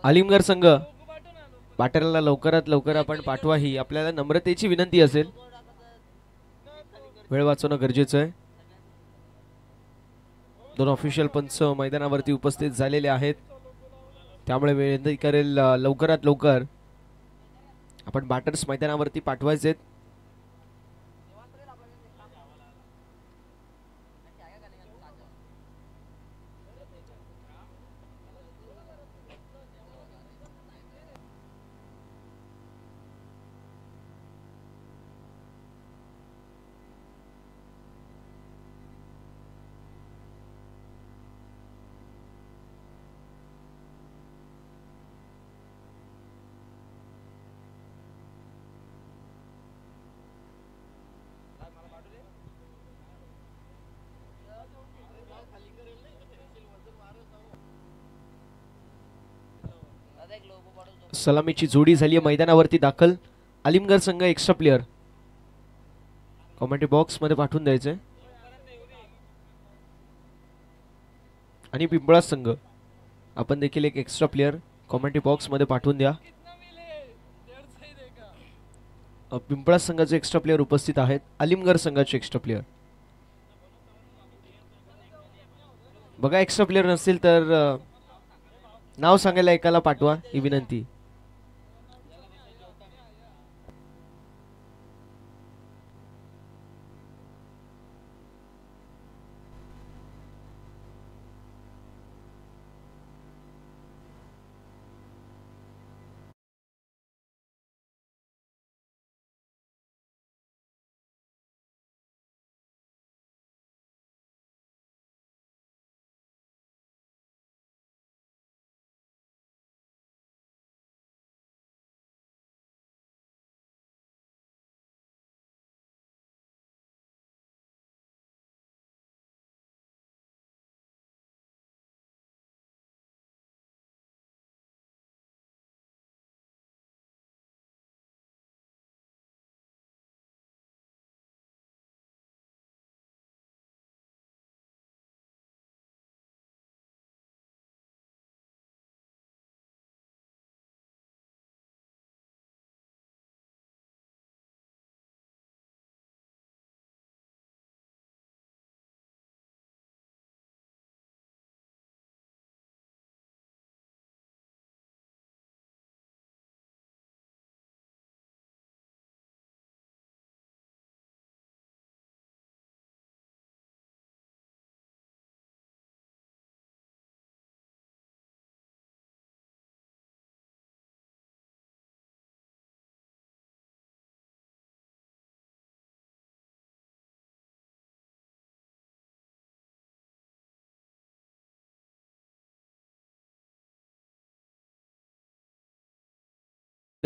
आलिमगड संघ बॅटरला लवकरात लवकर आपण पाठवा ही आपल्याला नम्रतेची विनंती असेल. वेळ वाचवणं गरजेचं आहे. दोन ऑफिशियल पंच मैदानावरती उपस्थित झालेले आहेत, त्यामुळे विनंती करेल लवकरात लवकर आपण बॅटर्स मैदानावरती पाठवायचे. सलामीची जोडी झाली मैदानावरती दाखल. आलिमगड संघ एक्स्ट्रा प्लेयर कॉमेंट्री बॉक्स मध्ये पाठवून द्यायचे. आणि पिंपळा संघ आपण देखील एक एक्स्ट्रा प्लेयर कॉमेंट्री बॉक्स मध्ये पाठवून द्या. पिंपळा संघाचे एक्स्ट्रा प्लेयर उपस्थित आहेत. आलिमगड संघाचे एक्स्ट्रा प्लेयर बघा, एक्स्ट्रा प्लेयर नसतील तर नाव सांगायला एकाला पाठवा ही विनंती.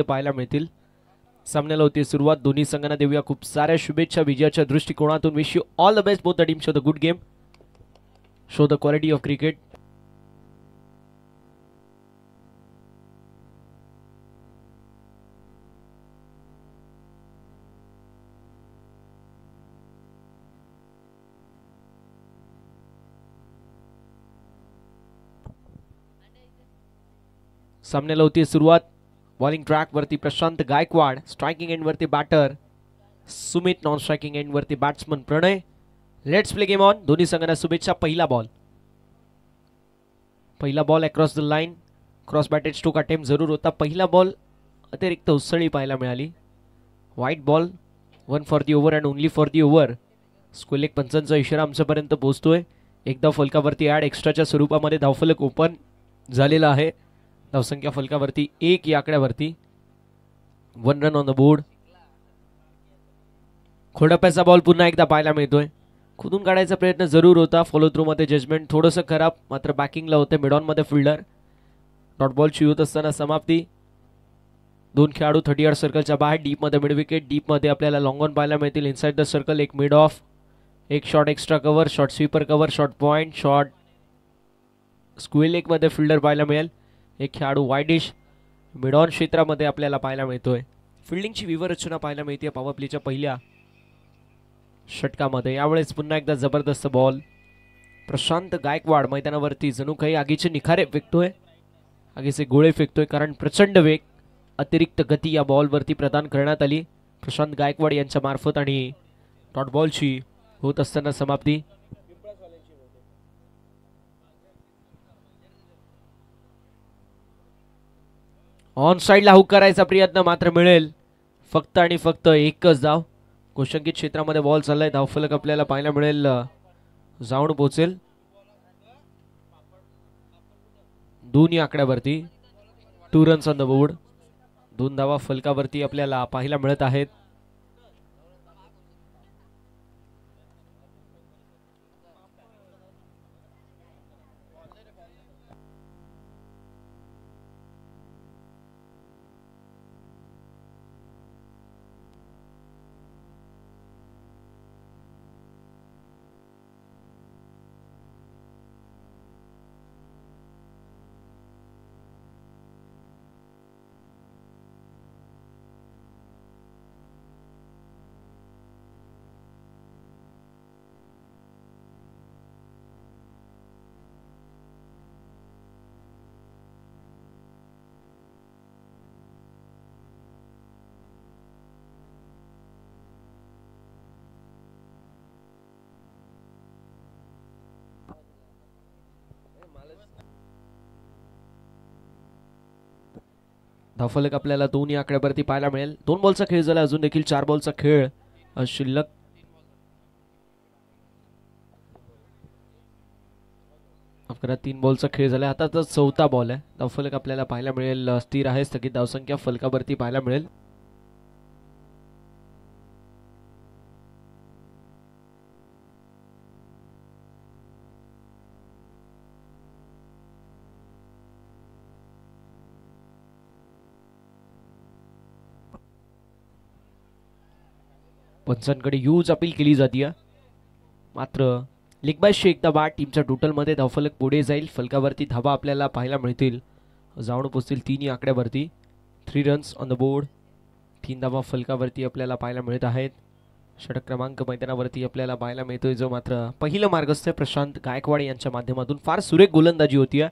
पाहायला मिळतील. सामन्याला होती सुरुवात. दोन्ही संघांना देऊया खूप साऱ्या शुभेच्छा विजयाच्या दृष्टिकोनातून. Wish you all the best both the team. Show the good game, show the quality of cricket. सामन्याला होती सुरुवात. बॉलिंग ट्रॅक वरती प्रशांत गायकवाड, स्ट्रायकिंग एंड वरती batter Sumit, non striking end वरती batsman Pranay. Let's play game on. दोन्ही संघांना शुभेच्छा. पहिला ball across the line, cross batted stroke attempt जरूर होता. पहिला बॉल अतिरिक्त उसळी पाहायला मिळाली. White ball, 1 for the over and only for the over. स्क्वेलेक पंचांचा इशारा आमच्यापर्यंत पोहोचतोय. एकदा फलकावरती ॲड एक्स्ट्राच्या स्वरूपामध्ये धावफलक ओपन झालेला आहे. धावसंख्या फलकावरती 1 या आकड्यावरती. 1 रन ऑन द बोर्ड. खोडप्याचा बॉल पुन्हा एकदा पाहायला मिळतोय. खुदून काढायचा प्रयत्न जरूर होता. फॉलो थ्रू मध्ये जजमेंट थोडंसं खराब, मात्र बॅकिंगला होते मिडॉन मध्ये फिल्डर. डॉट बॉलची होत असताना समाप्ती. 2 खेळाडू 30 यार्ड सर्कलच्या बाहेर. डीप मध्ये मिड विकेट. डीप मध्ये आपल्याला लॉंग ऑन पाहायला मिळतील. इनसाइड द सर्कल एक मिड ऑफ, एक short extra cover, short sweeper cover, short point, short square एक मध्ये फिल्डर पाहायला मिळेल. एक खेळाडू वाईडिश मिड ऑन क्षेत्रामध्ये आपल्याला पाहायला मिळतोय. फिल्डिंगची विवरचना पाहायला मिळते पॉवर प्लेच्या पहिल्या षटकामध्ये. यावेळेस पुन्हा एकदा जबरदस्त बॉल. प्रशांत गायकवाड मैदानावरती जणू काही आगीचे निखारे फेकतोय. आगीचे गोळे फेकतोय, कारण प्रचंड वेग अतिरिक्त गती या बॉलवरती प्रदान करण्यात आली प्रशांत गायकवाड यांच्या मार्फत आणि डॉट बॉलची होत असताना समाप्ती. ऑन साइडला हुक करायचा प्रयत्न मात्र मिळेल फक्त आणि फक्त एकच धाव. गोशंकित क्षेत्रामध्ये बॉल चाललाय, धावफलक आपल्याला पाहायला मिळेल, जाऊन पोहोचेल 2 या आकड्यावरती. 2 रन्स ऑन द बोर्ड. 2 धावा फलकावरती आपल्याला पाहायला मिळत आहेत. धावफलक आपल्याला 2 या आकड्यावरती पाहायला मिळेल. 2 बॉलचा खेळ झाला, अजून देखील 4 बॉलचा खेळ शिल्लक. अकरा 3 बॉलचा खेळ झाला, आता तर 4था बॉल आहे. धावफलक आपल्याला पाहायला मिळेल स्थिर आहे, स्थगित धावसंख्या फलकावरती पाहायला मिळेल. पंचांकडे यूज अपील केली जाते, मात्र लेगबायशी एकदा बाद. टीमच्या टोटलमध्ये धावफलक पुढे जाईल, फलकावरती धावा आपल्याला पाहायला मिळतील, जाऊन पोहोचतील 3 या आकड्यावरती. 3 रन्स ऑन द बोर्ड. 3 धावा फलकावरती आपल्याला पाहायला मिळत आहेत. षटक क्रमांक मैदानावरती आपल्याला पाहायला मिळतोय, जो मात्र पहिलं मार्गस्थ आहे प्रशांत गायकवाड यांच्या माध्यमातून. फार सुरेख गोलंदाजी होती,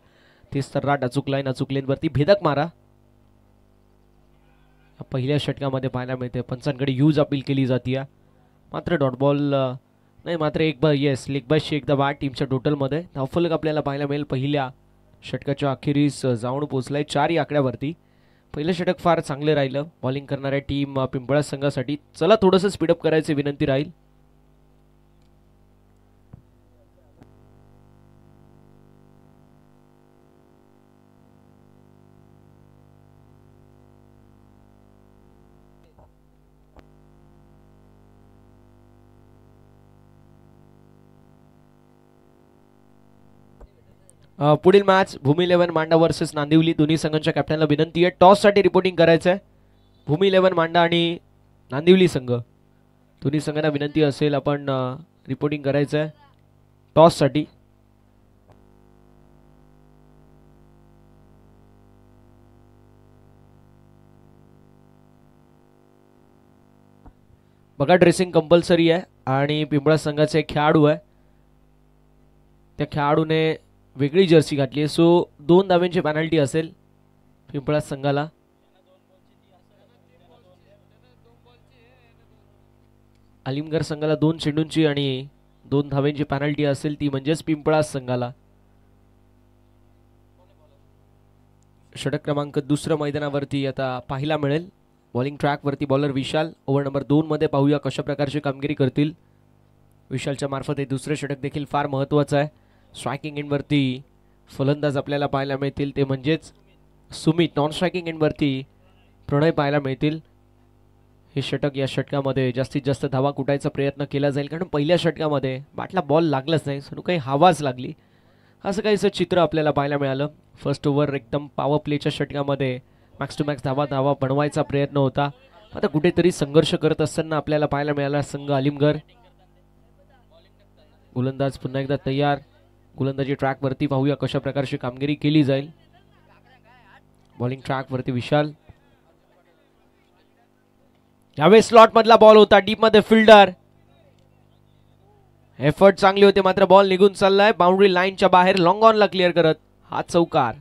तेच तर राट अचूक लाईन, अचूक लेनवरती भेदक मारा पहिल्या षटकामध्ये पाहायला मिळते. पंचांकडे यूज अपील केली जाते, मात्र डॉट बॉल नाही, मात्र एक येस लेगबायशी एकदा बाद. टीमच्या टोटलमध्ये धावफलक आपल्याला पाहायला मिळेल पहिल्या षटकाच्या अखेरीस जाऊन पोहोचलाय 4 या आकड्यावरती. पहिलं षटक फार चांगलं राहिलं बॉलिंग करणाऱ्या टीम पिंपळा संघासाठी. चला थोडंसं स्पीडअप करायची विनंती राहील. पुढील मॅच भूमी 11 मांडा वर्सेस नांदिवली. दोन्ही संघांच्या कॅप्टनला विनंती आहे टॉस साठी रिपोर्टिंग करायचं आहे. भूमी 11 मांडा आणि नांदिवली संघ दोन्ही संघांना विनंती असेल आपण रिपोर्टिंग करायचं आहे टॉस साठी. बघा ड्रेसिंग कंपल्सरी आहे आणि पिंपळा संघाचे खेळाडू आहे, त्या खेळाडूने वेगळी जर्सी घातली आहे, सो 2 धाव्यांची पेनल्टी असेल पिंपळा संघाला. अलिमगड संघाला 2 चेंडूंची आणि 2 धाव्यांची पेनल्टी असेल, ती म्हणजेच पिंपळा संघाला. षटक क्रमांक 2 मैदानावरती आता पाहायला मिळेल. बॉलिंग ट्रॅकवरती बॉलर विशाल. ओव्हर नंबर 2 मध्ये पाहूया कशा प्रकारची कामगिरी करतील विशालच्या मार्फत. हे दुसरे षटक देखील फार महत्त्वाचं आहे. स्ट्रायकिंग एंडवरती फलंदाज आपल्याला पाहायला मिळतील, ते म्हणजेच सुमित. नॉन स्ट्रायकिंग एंडवरती प्रणय पाहायला मिळतील. हे षटक या षटकामध्ये जास्तीत जास्त धावा कुटायचा प्रयत्न केला जाईल, कारण पहिल्या षटकामध्ये बॅटला बॉल लागलाच नाही, सणू काही हवाच लागली, असं काहीसं चित्र आपल्याला पाहायला मिळालं. फर्स्ट ओव्हर एकदम पॉवर प्लेच्या षटकामध्ये मॅक्स टू मॅक्स धावा बनवायचा प्रयत्न होता, आता कुठेतरी संघर्ष करत असताना आपल्याला पाहायला मिळाला संघ अलिमगड. गोलंदाज पुन्हा एकदा तयार. गोलंदाजी ट्रॅकवरती पाहूया कशा प्रकारची कामगिरी केली जाईल. बॉलिंग ट्रॅकवरती विशाल. यावेळी स्लॉट मधला बॉल होता, डीप मध्ये फिल्डर. एफर्ट चांगली होते, मात्र बॉल निघून चाललाय बाउंड्री लाईनच्या बाहेर. लॉंग ऑनला क्लिअर करत हा चौकार.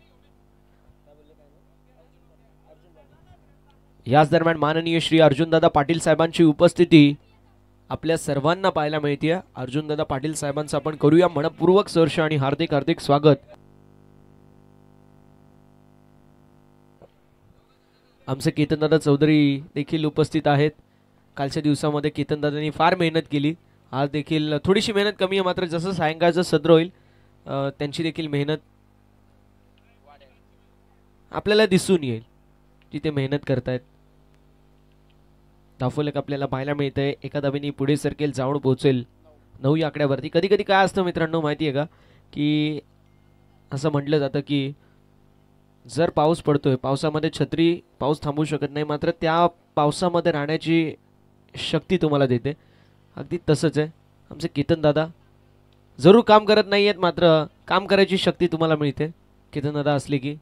याच दरम्यान माननीय श्री अर्जुनदादा पाटील साहेबांची उपस्थिती आपल्या सर्वांना पाहायला मिळते. अर्जुनदादा पाटील साहेबांचं आपण करूया मनपूर्वक सहर्ष आणि हार्दिक हार्दिक स्वागत. आमचे केतनदादा चौधरी देखील उपस्थित आहेत. कालच्या दिवसामध्ये केतनदादांनी फार मेहनत केली. आज देखील थोडीशी मेहनत कमी आहे, मात्र जसं सायंकाळचं सत्र होईल त्यांची देखील मेहनत आपल्याला दिसून येईल की ते मेहनत करतायत. धावफलक आपल्याला पाहायला मिळतंय. एका धावेने पुढे सरकेल, जाऊन पोहोचेल 9 या आकड्यावरती. कधी कधी काय असतं मित्रांनो माहिती आहे का, की असं म्हटलं जातं की जर पाऊस पडतोय, पावसामध्ये छत्री पाऊस थांबवू शकत नाही, मात्र त्या पावसामध्ये राहण्याची शक्ती तुम्हाला देते. अगदी तसंच आहे आमचे केतनदादा. जरूर काम करत नाही आहेत, मात्र काम करायची शक्ती तुम्हाला मिळते केतनदादा असले की.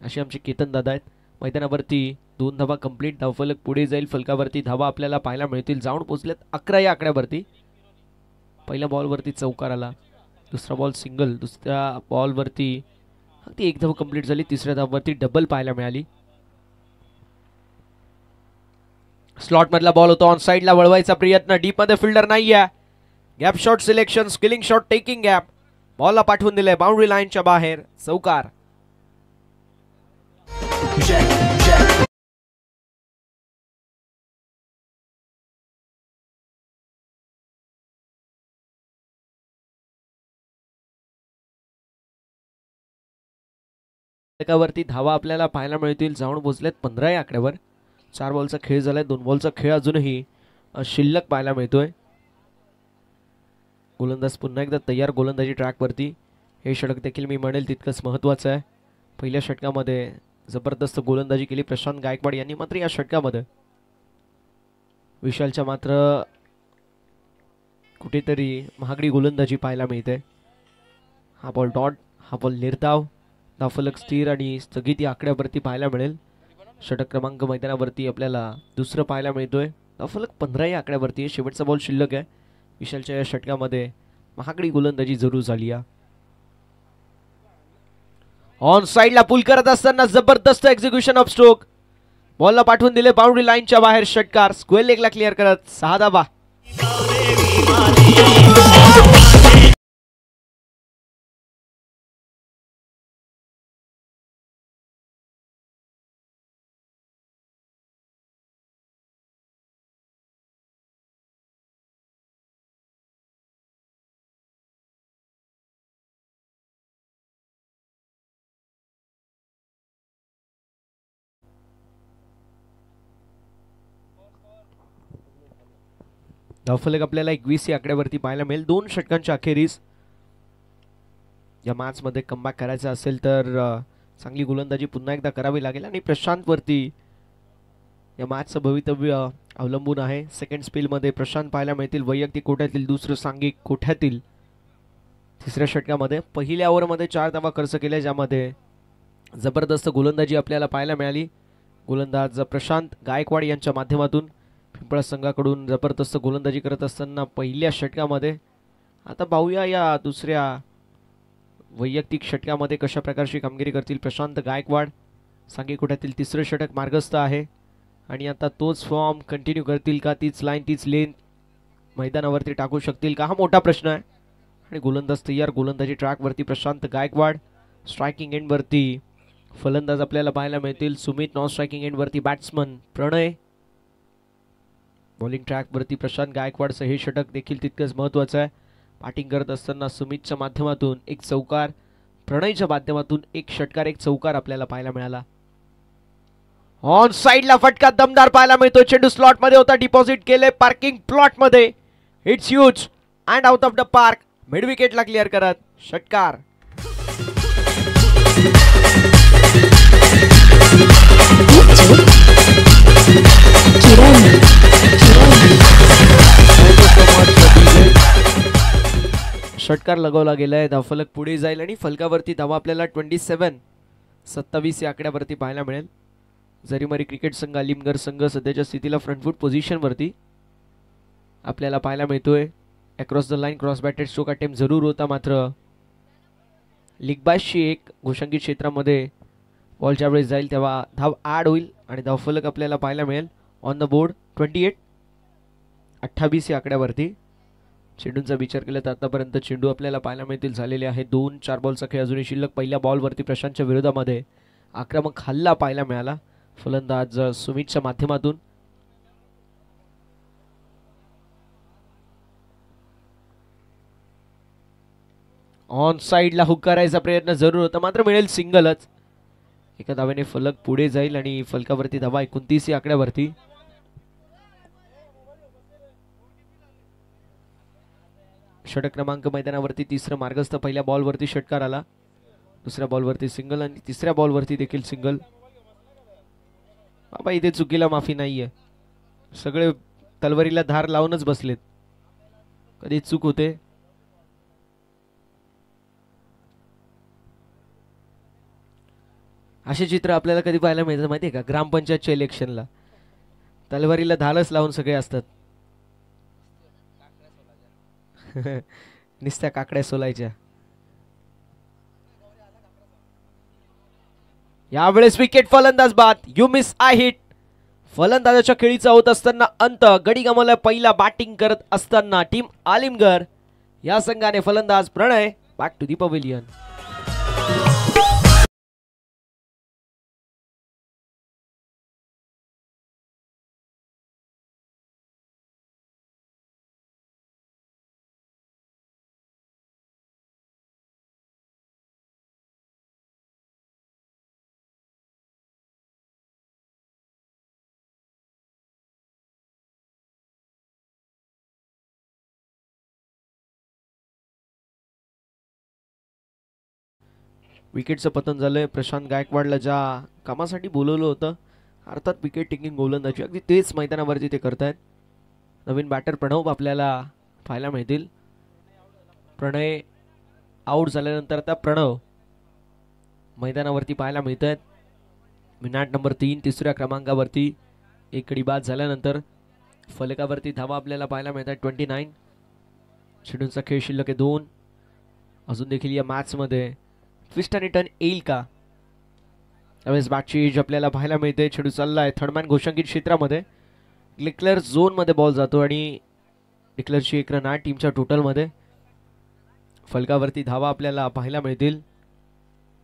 असे आमचे केतनदादा आहेत. मैदानावरती 2 धावा कंप्लीट. धावफलक पुढे जाईल. फलकावरती धावा आपल्याला पाहायला मिळतील. जाऊन पोहोचल्यात 11 या आकड्यावरती. पहिल्या बॉलवरती चौकार आला, दुसरा बॉल सिंगल, दुसऱ्या बॉलवरती अगदी 1 धाव कंप्लीट झाली. तिसऱ्या धावावरती डबल पाहायला मिळाली. स्लॉट मधला बॉल होता, ऑन साइडला वळवायचा प्रयत्न, डीप मध्ये फिल्डर नाहीये. Gap shot selection, skilling shot, taking gap. बॉलला पाठवून दिले बाउंड्री लाईनच्या बाहेर. चौकार. एकावरती धावा आपल्याला पाहायला मिळतील. जाऊन पोहोचलेत 15 या आकड्यावर. 4 बॉलचा खेळ झालाय. 2 बॉलचा खेळ अजूनही शिल्लक पाहायला मिळतोय. गोलंदाज पुन्हा एकदा तयार गोलंदाजी ट्रॅकवरती. हे षटक देखील मी म्हणेल तितकंच महत्त्वाचं आहे. पहिल्या षटकामध्ये जबरदस्त गोलंदाजी केली प्रशांत गायकवाड यांनी, मात्र या षटकामध्ये विशालच्या मात्र कुठेतरी महागडी गोलंदाजी पाहायला मिळते. हा बॉल डॉट, हा बॉल निर्धाव. धावफलक स्थिर आणि स्थगिती आकड्यावरती पाहायला मिळेल. षटक क्रमांक मैदानावरती आपल्याला दुसरं पाहायला मिळतोय. धावफलक 15 या आकड्यावरती. शेवटचा बॉल शिल्लक आहे. विशालच्या या षटकामध्ये महागडी गोलंदाजी जरूर झाली आहे. ऑन साइडला पुल करत असताना जबरदस्त एक्झिक्युशन ऑफ स्ट्रोक. बॉलला पाठवून दिले बाउंड्री लाईनच्या बाहेर. षटकार. स्क्वेअर लेगला क्लिअर करत 6 धावा. धावफलक आपल्याला 21 या आकड्यावरती पाहायला मिळेल. 2 षटकांच्या अखेरीस या मॅच मध्ये कमबॅक करायचं असेल तर चांगली गोलंदाजी पुन्हा एकदा करावी लागेल आणि प्रशांत वरती या मॅचचं भवितव्य अवलंबून आहे. सेकंड स्पेल मध्ये प्रशांत पाहायला मिळतील. वैयक्तिक कोट्यातील, दुसरं सांघिक कोट्यातील. तिसऱ्या षटकामध्ये पहिल्या ओव्हरमध्ये 4 धावा खर्च केल्या, ज्यामध्ये जबरदस्त गोलंदाजी आपल्याला पाहायला मिळाली. गोलंदाज प्रशांत गायकवाड यांच्या माध्यमातून पिंपळा संघाकडून जबरदस्त गोलंदाजी करत असताना पहिल्या षटकामध्ये. आता पाहूया या दुसऱ्या वैयक्तिक षटकामध्ये कशा प्रकारची कामगिरी करतील प्रशांत गायकवाड. सांघिक कोट्यातील तिसरं षटक मार्गस्थ आहे आणि आता तोच फॉर्म कंटिन्यू करतील का, तीच लाईन तीच लेन मैदानावरती टाकू शकतील का, हा मोठा प्रश्न आहे. आणि गोलंदाज तयार गोलंदाजी ट्रॅकवरती प्रशांत गायकवाड. स्ट्रायकिंग एंडवरती फलंदाज आपल्याला पाहायला मिळतील सुमित. नॉन स्ट्रायकिंग एंडवरती बॅट्समन प्रणय. बॉलिंग ट्रॅकवरती प्रशांत गायकवाडचं हे षटक देखील तितकंच महत्त्वाचं आहे. बॅटिंग करत असताना सुमितच्या माध्यमातून 1 चौकार, प्रणयच्या माध्यमातून 1 षटकार 1 चौकार आपल्याला पाहायला मिळाला. ऑन साइडला फटका दमदार पाहायला मिळतो. चेंडू स्लॉट मध्ये होता, डिपॉझिट केले पार्किंग प्लॉट मध्ये. It's huge and out of the park. Mid विकेटला क्लिअर करत षटकार. षटकार लगवला गेलाय. धावफलक पुढे जाईल आणि फलकावरती धावा आपल्याला 27 या आकड्यावरती पाहायला मिळेल. जरीमरी क्रिकेट संघ अलिमगड संघ सध्याच्या स्थितीला फ्रंटफूट पोझिशन वरती आपल्याला पाहायला मिळतोय. Across the line cross batted stroke attempt जरूर होता, मात्र लीग बायशी 1 घोषंगी क्षेत्रामध्ये बॉलच्या वेळेस जाईल तेव्हा धाव ॲड होईल आणि धावफलक आपल्याला पाहायला मिळेल ऑन द बोर्ड 28. 28 या आकड्यावरती. चेंडूंचा विचार केला तर आतापर्यंत चेंडू आपल्याला पाहायला मिळतील झालेले आहे 2-4 बॉलचा खेळ अजूनही शिल्लक. पहिल्या बॉलवरती प्रशांतच्या विरोधामध्ये आक्रमक हल्ला पाहायला मिळाला फलंदाज सुमितच्या माध्यमातून. ऑन साइडला हुक करायचा प्रयत्न जरूर होता मात्र मिळेल सिंगलच. एका धावेने फलक पुढे जाईल आणि फलकावरती धावा 29 या आकड्यावरती. षटक क्रमांक मैदानावरती तिसरं मार्गस्थ. पहिल्या बॉलवरती षटकार आला, दुसऱ्या बॉलवरती सिंगल आणि तिसऱ्या बॉलवरती देखील सिंगल. बाबा इथे चुकीला माफी नाहीये, सगळे तलवारीला धार लावूनच बसलेत, कधी चूक होते. असे चित्र आपल्याला कधी पाहायला मिळतं माहितीये का, ग्रामपंचायतच्या इलेक्शनला तलवारीला धारच लावून सगळे असतात. निस्त्या काकड्या सोलायच्या. यावेळेस विकेट फलंदाज बाद. You miss I hit. फलंदाजाच्या खेळीचा होत असताना अंत. गडी गमावला पहिला बॅटिंग करत असताना टीम आलिमगड या संघाने फलंदाज प्रणय बॅक टू दी पवेलियन. विकेटचं पतन झालंय. प्रशांत गायकवाडला ज्या कामासाठी बोलवलं होतं अर्थात विकेट टेकिंग गोलंदाजी, अगदी तेच मैदानावरती ते करतायत. नवीन बॅटर प्रणव आपल्याला पाहायला मिळतील. प्रणय आउट झाल्यानंतर आता प्रणव मैदानावरती पाहायला मिळत आहेत. मिनाट नंबर 3 तिसऱ्या क्रमांकावरती. एक गडी बाद झाल्यानंतर फलकावरती धावा आपल्याला पाहायला मिळतात 29. चेंडूंचा खेळ शिल्लक आहे 2. अजून देखील या मॅचमध्ये ट्विस्ट आणि टर्न येईल का. त्यावेळेस बॅटची एज आपल्याला पाहायला मिळते. चेंडू चाललाय थर्डमॅन घोषंकित क्षेत्रामध्ये. डिक्लेअर झोनमध्ये बॉल जातो आणि डिक्लेअरची 1 रन आहे टीमच्या टोटलमध्ये. फलकावरती धावा आपल्याला पाहायला मिळतील,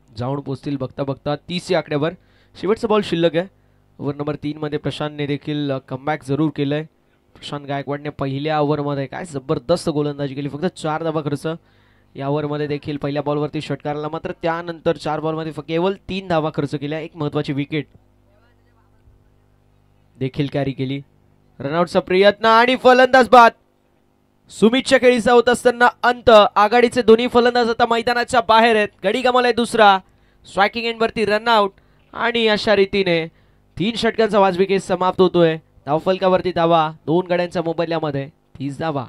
जाऊन पोचतील बघता बघता 30 या आकड्यावर. शेवटचा बॉल शिल्लक आहे. ओव्हर नंबर 3 मध्ये प्रशांतने देखील कमबॅक जरूर केलंय. प्रशांत गायकवाडने पहिल्या ओव्हरमध्ये काय जबरदस्त गोलंदाजी केली, फक्त 4 धावा खर्च. या ओव्हरमध्ये देखील पहिल्या बॉलवरती षटकारला, मात्र त्यानंतर 4 बॉलमध्ये केवळ 3 धावा खर्च केल्या. एक महत्वाची विकेट देखील कॅरी केली. रनआउटचा प्रयत्न आणि फलंदाज बाद. सुमितच्या खेळीचा होत असताना अंत. आघाडीचे दोन्ही फलंदाज आता मैदानाच्या बाहेर आहेत. गडी गमावलाय दुसरा. स्ट्रायकिंग एंडवरती रनआउट आणि अशा रीतीने 3 षटकांचा वाजवी केस समाप्त होतोय. धावफलकावरती धावा 2 गड्यांच्या मोबदल्यामध्ये 30 धावा.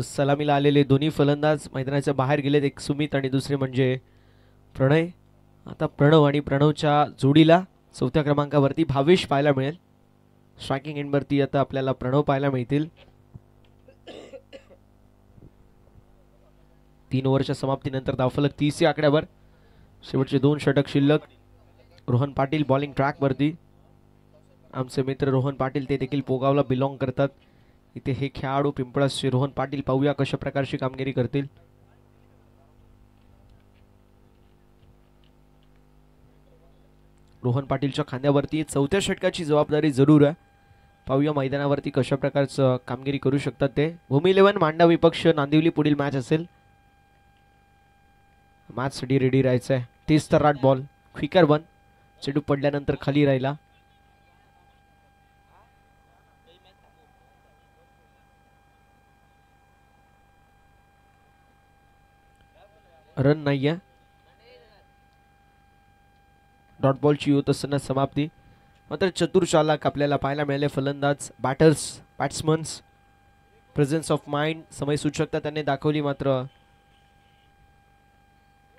सलामीला आलेले दोन्ही फलंदाज मैदानाच्या बाहेर गेलेत. एक सुमित आणि दुसरे म्हणजे प्रणय. आता प्रणव आणि प्रणवच्या जोडीला 4थ्या क्रमांकावरती भावेश पाहायला मिळेल. स्ट्रायकिंग एंडवरती आता आपल्याला प्रणव पाहायला मिळतील. 3 ओव्हरच्या समाप्तीनंतर धावफलक 30 या आकड्यावर. शेवटचे 2 षटक शिल्लक. रोहन पाटील बॉलिंग ट्रॅकवरती. आमचे मित्र रोहन पाटील ते देखील पोगावला बिलॉंग करतात. इथे हे खेळाडू पिंपळासचे रोहन पाटील, पाहूया कशा प्रकारची कामगिरी करतील. रोहन पाटीलच्या खांद्यावरती. चौथ्या षटकाची जबाबदारी जरूर आहे. पाहूया मैदानावरती कशा प्रकारचं कामगिरी करू शकतात ते. भूमी 11 मांडा विपक्ष नांदिवली पुढील मॅच असेल. मॅच साठी रेडी राहायचं आहे. 30 तराट बॉल, क्विकर वन. चेंडू पडल्यानंतर खाली राहिला. रन नाहीये. डॉट बॉलची होत असताना समाप्ती. मात्र चतुर चालक आपल्याला पाहायला मिळाले. फलंदाज, बॅट्समन्स प्रेझेन्स ऑफ माइंड, समय सूचकता त्यांनी दाखवली. मात्र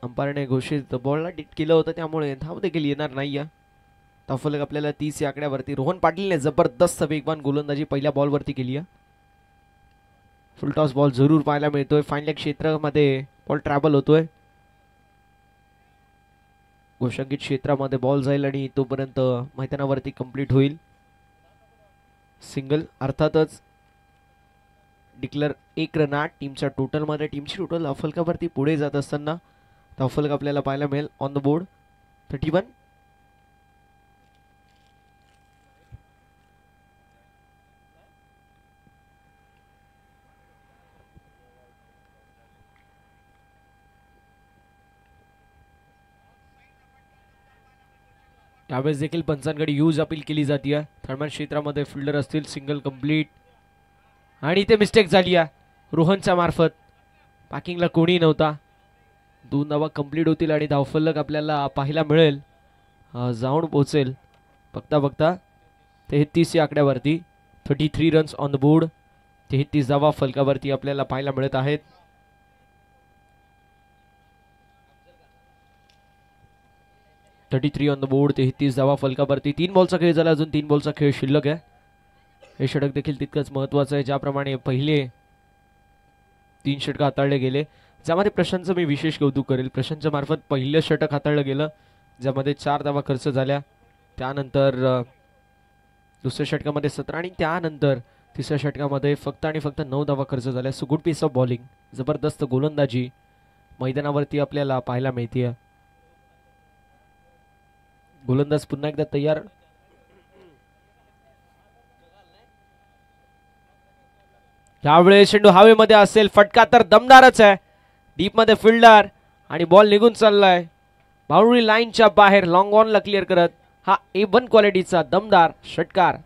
अंपायरने घोषित बॉलला डिट केलं होतं, त्यामुळे धाव देखील येणार नाहीये. धावफलक आपल्याला 30 या आकड्यावरती. रोहन पाटीलने जबरदस्त वेगवान गोलंदाजी पहिल्या बॉलवरती केली आहे. फुल टॉस बॉल जरूर पाहायला मिळतोय. फाईन लेग क्षेत्रामध्ये बॉल ट्रॅव्हल होतोय. घोषंकित क्षेत्रामध्ये बॉल जाईल आणि तोपर्यंत मैदानावरती कंप्लीट होईल. सिंगल अर्थातच डिक्लेअर 1 रन टीमच्या टोटलमध्ये. टीमची टोटल धावफलकावरती पुढे जात असताना धावफलक आपल्याला पाहायला मिळेल ऑन द बोर्ड 31. यावेळेस देखील पंचांकडे यूज अपील केली जाते. थर्मॅन क्षेत्रामध्ये फिल्डर असतील. सिंगल कंप्लीट आणि इथे मिस्टेक झाली आहे रोहनच्या मार्फत. पॅकिंगला कोणी नव्हता. 2 धावा कंप्लीट होतील आणि धावफलक आपल्याला पाहायला मिळेल जाऊन पोहोचेल बघता बघता 33 या आकड्यावरती. 33 रन्स ऑन द बोर्ड. 33 धावा फलकावरती आपल्याला पाहायला मिळत आहेत. On the board. 33 धावा फलकावरती. 3 बॉलचा खेळ झाला. अजून 3 बॉलचा खेळ शिल्लक आहे. हे षटक देखील तितकंच महत्वाचं आहे. ज्याप्रमाणे पहिले 3 षटक हाताळले गेले, ज्यामध्ये प्रशांतचं मी विशेष कौतुक करेल. प्रशांतच्या मार्फत पहिलं षटक हाताळलं गेलं, ज्यामध्ये 4 धावा खर्च झाल्या. त्यानंतर दुसऱ्या षटकामध्ये 17 आणि त्यानंतर तिसऱ्या षटकामध्ये फक्त आणि फक्त 9 धावा खर्च झाल्या. So good piece of bowling. जबरदस्त गोलंदाजी मैदानावरती आपल्याला पाहायला मिळते. गोलंदाज पुन्हा एकदा तयार. यावेळेस चेंडू हवेमध्ये असेल. फटका तर दमदारच आहे. डीप मध्ये फिल्डर आणि बॉल निघून चाललाय बाउंड्री लाईनच्या बाहेर. लॉंग ऑनला क्लिअर करत हा A1 क्वालिटीचा दमदार षटकार.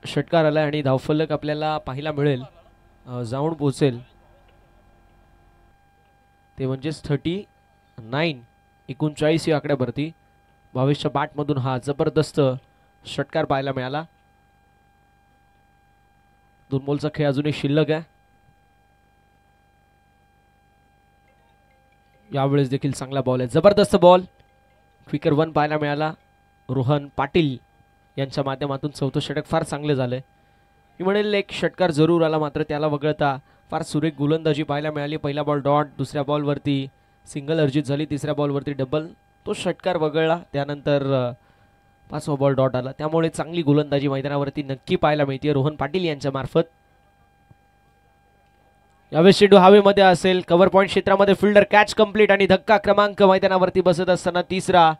षटकार आलाय आणि धावफलक आपल्याला पाहायला मिळेल जाऊन पोहोचेल ते म्हणजेच 39 39 या आकड्यावरती. 22च्या बॅटमधून हा जबरदस्त षटकार पाहायला मिळाला. 2 बॉलचा खेळ अजूनही शिल्लक आहे. यावेळेस देखील चांगला बॉल आहे. जबरदस्त बॉल. क्विकर वन पाहायला मिळाला. रोहन पाटील यांच्या माध्यमातून चौथं षटक फार चांगले झाले. मी म्हणेल एक षटकार जरूर आला, मात्र त्याला वगळता फार सुरेख गोलंदाजी पाहायला मिळाली. पहिला बॉल डॉट, दुसऱ्या बॉलवरती सिंगल अर्जित झाली, तिसऱ्या बॉलवरती डबल. तो षटकार वगळला. त्यानंतर 5वा बॉल डॉट आला. त्यामुळे चांगली गोलंदाजी मैदानावरती नक्की पाहायला मिळते रोहन पाटील यांच्या मार्फत. यावेळेस चेंडू हवेमध्ये असेल. कव्हर पॉईंट क्षेत्रामध्ये फिल्डर कॅच कंप्लीट आणि धक्का क्रमांक मैदानावरती बसत असताना तिसरा.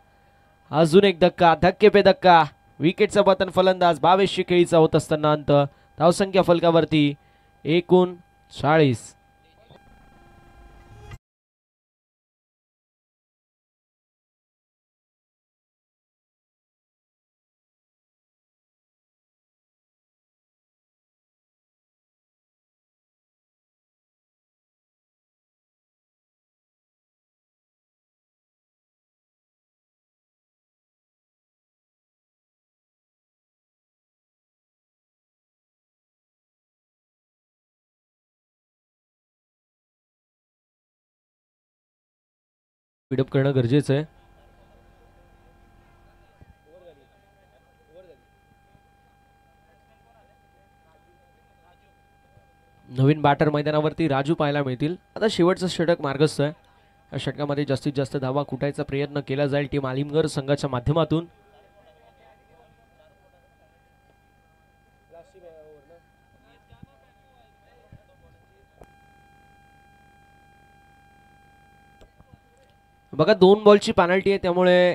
अजून एक धक्का. धक्के पे धक्का. विकेटचा पतन. फलंदाज 22 खेळीचा होत असताना अंत. धावसंख्या फलकावरती 39. स्पीडअप करणं गरजेचं आहे. नवीन बॅटर मैदानावरती राजू पाहायला मिळतील. आता शेवटचं षटक मार्गस्थ आहे. या षटकामध्ये जास्तीत जास्त धावा कुटायचा प्रयत्न केला जाईल टीम आलिमगड संघाच्या माध्यमातून. बघा 2 बॉलची पेनल्टी आहे त्यामुळे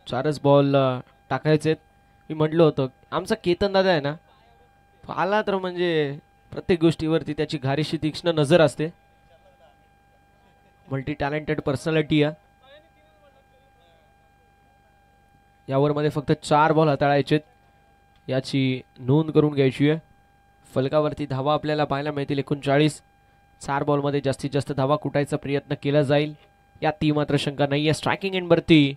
चारच बॉल टाकायचे. मी म्हटलं होतं आमचा केतन दादा आहे ना, आला तर म्हणजे प्रत्येक गोष्टीवरती त्याची घारीशी तीक्ष्ण नजर असते. मल्टी टॅलेंटेड पर्सनॅलिटी आहे. यावर मध्ये फक्त 4 बॉल हाताळायचे याची नोंद करून घ्यायची आहे. फलकावरती धावा आपल्याला पाहायला मिळतील 39. 4 बॉलमध्ये जास्तीत जास्त धावा कुटायचा प्रयत्न केला जाईल यात ती मात्र शंका नाही आहे. स्ट्रायकिंग एंडवरती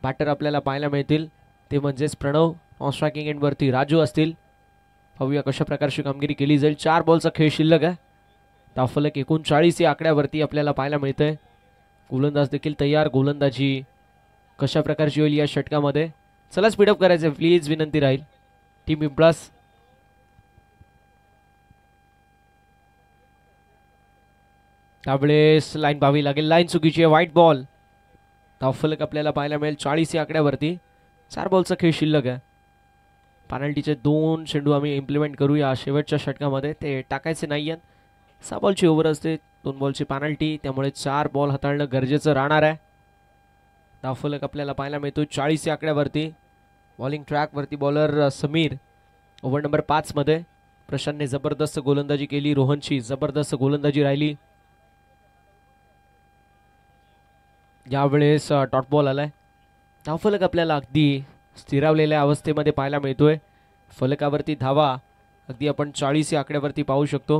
बॅटर आपल्याला पाहायला मिळतील ते म्हणजेच प्रणव. ऑन स्ट्रायकिंग एंडवरती राजू असतील. पाहूया कशा प्रकारची कामगिरी केली जाईल. 4 बॉलचा खेळ शिल्लक आहे. धावफलक 39 या आकड्यावरती आपल्याला पाहायला मिळतंय. गोलंदाज देखील तयार. गोलंदाजी कशा प्रकारची होईल या षटकामध्ये. चला स्पीडअप करायचं प्लीज विनंती राहील टीम इम्प्लास. त्यावेळेस लाईन पाहावी लागेल. लाईन चुकीची आहे. White ball. धावफलक आपल्याला पाहायला मिळेल 40 या आकड्यावरती. 4 बॉलचा खेळ शिल्लक आहे. पेनल्टीचे 2 चेंडू आम्ही इम्प्लिमेंट करूया शेवटच्या षटकामध्ये. ते टाकायचे नाही आहेत. 6 बॉलची ओव्हर असते. 2 बॉलची पेनल्टी त्यामुळे 4 बॉल हाताळणं गरजेचं राहणार आहे. धावफलक आपल्याला पाहायला मिळतो 40 या आकड्यावरती. बॉलिंग ट्रॅकवरती बॉलर समीर. ओव्हर नंबर 5 मध्ये प्रशांतने जबरदस्त गोलंदाजी केली. रोहनची जबरदस्त गोलंदाजी राहिली. यावेळेस डॉट बॉल आलाय. धावफलक आपल्याला अगदी स्थिरावलेल्या अवस्थेमध्ये पाहायला मिळतोय. फलकावरती धावा अगदी आपण 40 या आकड्यावरती पाहू शकतो.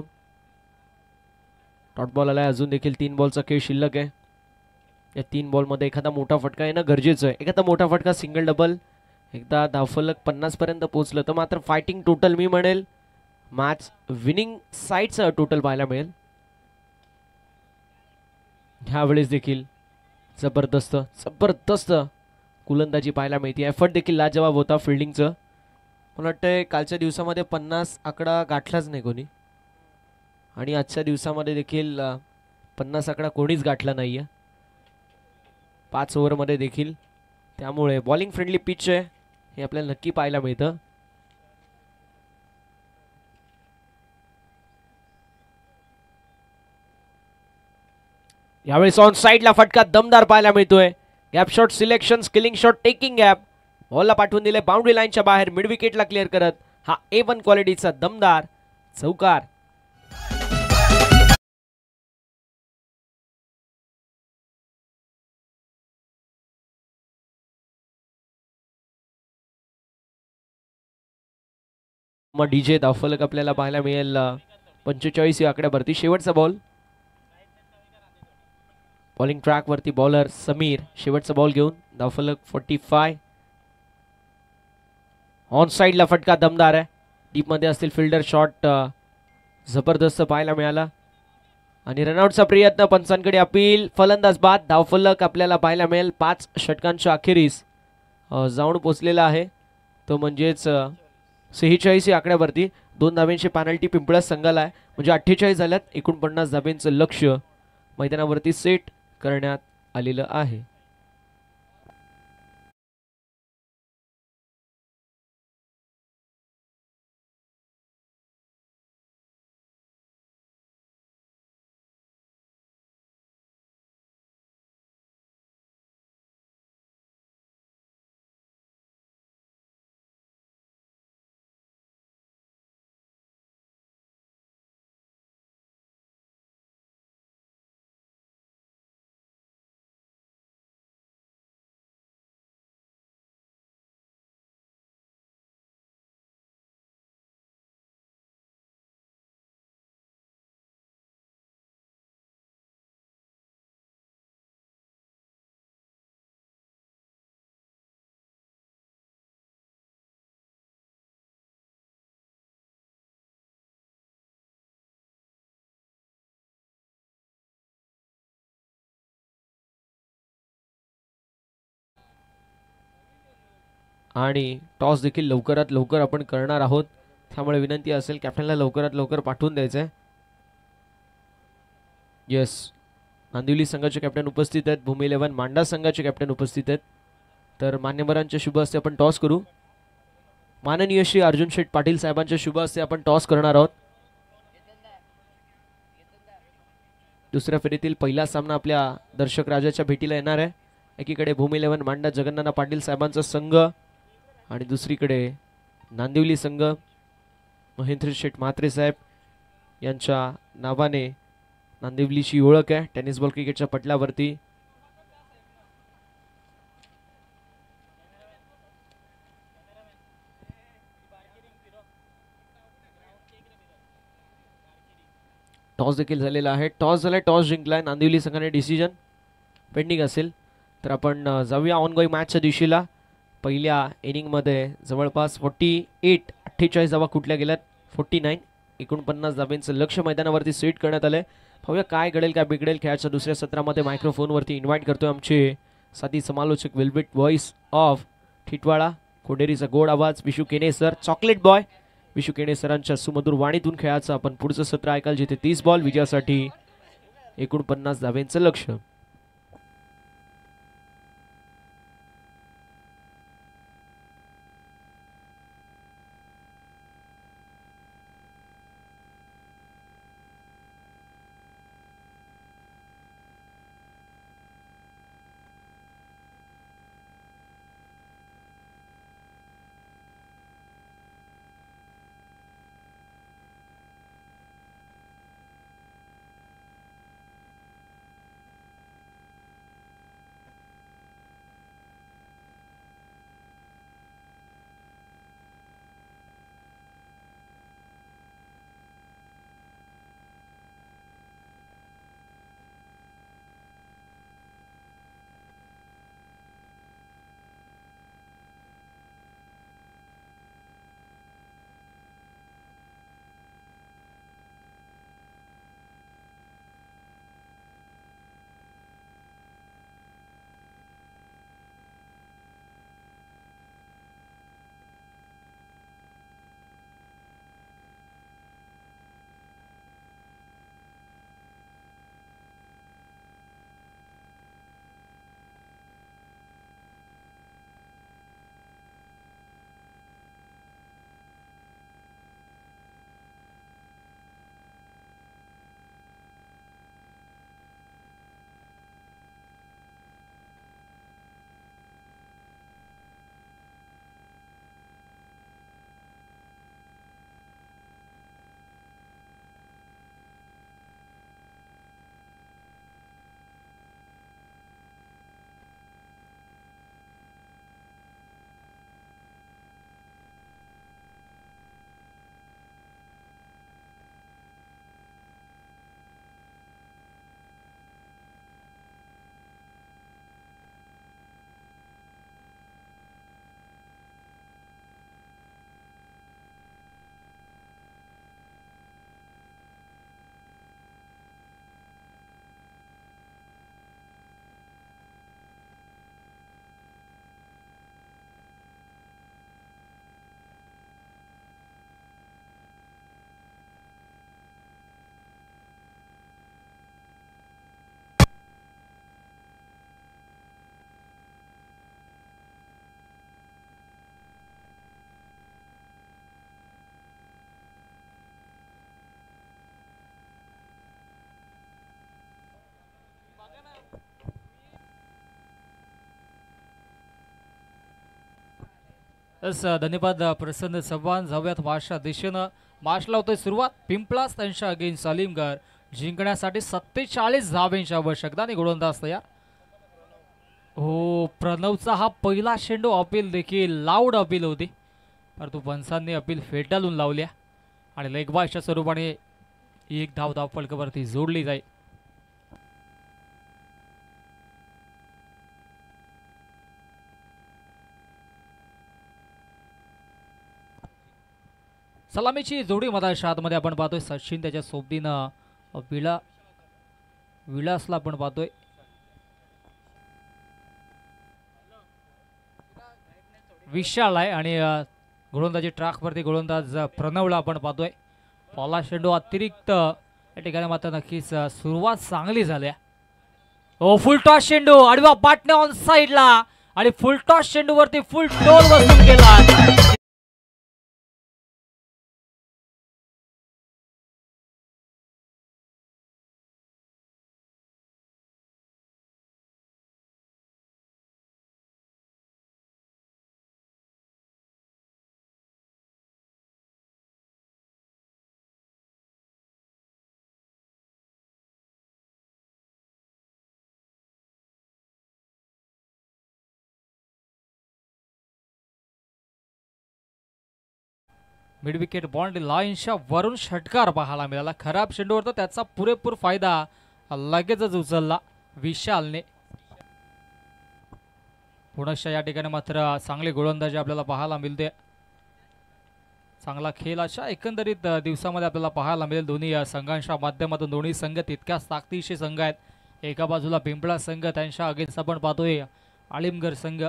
डॉट बॉल आलाय. अजून देखील 3 बॉलचा खेळ शिल्लक आहे. या 3 बॉलमध्ये एखादा मोठा फटका येणं गरजेचं आहे. एखादा मोठा फटका सिंगल डबल एकदा धावफलक 50 पर्यंत पोहोचलं तर मात्र फायटिंग टोटल मी म्हणेल मॅच विनिंग साईडचं टोटल पाहायला मिळेल. ह्यावेळेस देखील जबरदस्त गोलंदाजी पाहायला मिळते. एफर्ट देखील लाजवाब होता फिल्डिंगचं. मला वाटतंय कालच्या दिवसामध्ये 50 आकडा गाठलाच नाही कोणी आणि आजच्या दिवसामध्ये देखील 50 आकडा कोणीच गाठला नाही आहे 5 ओव्हरमध्ये देखील. त्यामुळे बॉलिंग फ्रेंडली पिच आहे हे आपल्याला नक्की पाहायला मिळतं. यावेळेस ऑन साइडला फटका दमदार पाहायला मिळतोय. Gap shot selection skilling shot taking gap. बॉलला पाठवून दिले बाउंड्री लाईनच्या बाहेर मिड विकेटला क्लिअर करत हा A1 क्वालिटीचा दमदार चौकार. मग डीजे धावफलक आपल्याला पाहायला मिळेल 45 या आकड्यावरती. शेवटचा बॉल. बॉलिंग ट्रॅक वरती बॉलर समीर. शेवटचा बॉल घेऊन धावफलक 45. ऑन साइडला फटका दमदार आहे. डीप मध्ये असतील फिल्डर शॉट जबरदस्त पाहायला मिळाला आणि रनआउटचा प्रयत्न. पंचांकडे अपील. फलंदाज बाद. धावफलक आपल्याला पाहायला मिळेल 5 षटकांच्या अखेरीस जाऊन पोचलेला आहे. तो म्हणजेच 46 या आकड्यावरती. 2 धाब्यांची पेनल्टी पिंपळा संघाला आहे म्हणजे 48 झाल्यात. 49 धाब्यांचं लक्ष मैदानावरती सेट करण्यात आलेलं आहे. आणि टॉस देखील लवकरात लवकर आपण करणार आहोत. त्यामुळे विनंती असेल कॅप्टनला लवकरात लवकर पाठवून द्यायचं आहे. येस नांदिवली संघाचे कॅप्टन उपस्थित आहेत, भूमी 11 मांडा संघाचे कॅप्टन उपस्थित आहेत. तर मान्यवरांच्या शुभ हस्ते आपण टॉस करू. माननीय श्री अर्जुन शेठ पाटील साहेबांच्या शुभ हस्ते आपण टॉस करणार आहोत. दुसऱ्या फेरीतील पहिला सामना आपल्या दर्शक राजाच्या भेटीला येणार आहे. एकीकडे भूमी 11 मांडा जगन्नाथ पाटील साहेबांचा संघ आणि दुसरीकडे नांदिवली संघ महेंद्र शेठ म्हात्रे साहेब यांच्या नावाने नांदिवलीची ओळख आहे टेनिस बॉल क्रिकेटच्या पटलावरती. टॉस देखील झालेला आहे. टॉस झालाय, टॉस जिंकलाय नांदिवली संघाने. डिसिजन पेंडिंग असेल तर आपण जाऊया ऑनगोईंग मॅचच्या दिशेला. पहिल्या इनिंगमध्ये जवळपास 48 धावा कुठल्या गेल्यात. 49 49 धाब्यांचं लक्ष मैदानावरती सेट करण्यात आलंय. पाहूया काय घडेल काय बिघडेल. खेळाच्या दुसऱ्या सत्रामध्ये मायक्रोफोनवरती इन्व्हाइट करतोय आमचे साथी समालोचक वेल्वेट व्हॉइस ऑफ ठिटवाळा, कोडेरीचा गोड आवाज विशू केने sir, chocolate boy Vishu Kene सरांच्या सुमधुर वाणीतून खेळाचं आपण पुढचं सत्र ऐकाल, जिथे 30 बॉल विजयासाठी 49 धाब्यांचं लक्ष. धन्यवाद प्रसन्न चव्हाण. जाऊयात मार्चच्या दिशेनं. मार्चला होतोय सुरुवात. पिंपळास त्यांच्या अगेन्स्ट सलीमगर जिंकण्यासाठी 47 धावांची आवश्यकता आणि गोलंदाज तयार. हो, प्रणवचा हा पहिला चेंडू अपील देखील लाऊड अपील होती, परंतु पंचांनी अपील फेटाळून लावल्या आणि लेग बायच्या स्वरूपाने एक धाव फलकावरती जोडली जाईल. सलामीची जोडी मधाच्या आतमध्ये आपण पाहतोय. सचिन त्याच्या सोबतीनं विलासला आपण पाहतोय. विशाल आहे आणि गोलंदाजी ट्रॅकवरती गोलंदाज प्रणवला आपण पाहतोय. पहिला चेंडू अतिरिक्त या ठिकाणी मात्र नक्कीच सुरुवात चांगली झाल्या. हो फुल टॉस चेंडू आडवा पाटणे ऑन साइडला आणि फुल टॉस चेंडू वरती फुल टोल वसूल केला. मिड विकेट बॉन्ड लाईनच्या वरून षटकार पाहायला मिळाला. खराब चेंडूवर तर त्याचा पुरेपूर फायदा लगेचच उचलला विशालने. पुनश्च या ठिकाणी मात्र चांगली गोलंदाजी आपल्याला पाहायला मिळते. चांगला खेळ अशा एकंदरीत दिवसामध्ये आपल्याला पाहायला मिळेल. दोन्ही संघांच्या माध्यमातून दोन्ही संघ तितक्याच ताकदीचे संघ आहेत. एका बाजूला पिंपळा संघ, त्यांच्या अगेन्स्ट आपण पाहतोय आलिमगड संघ.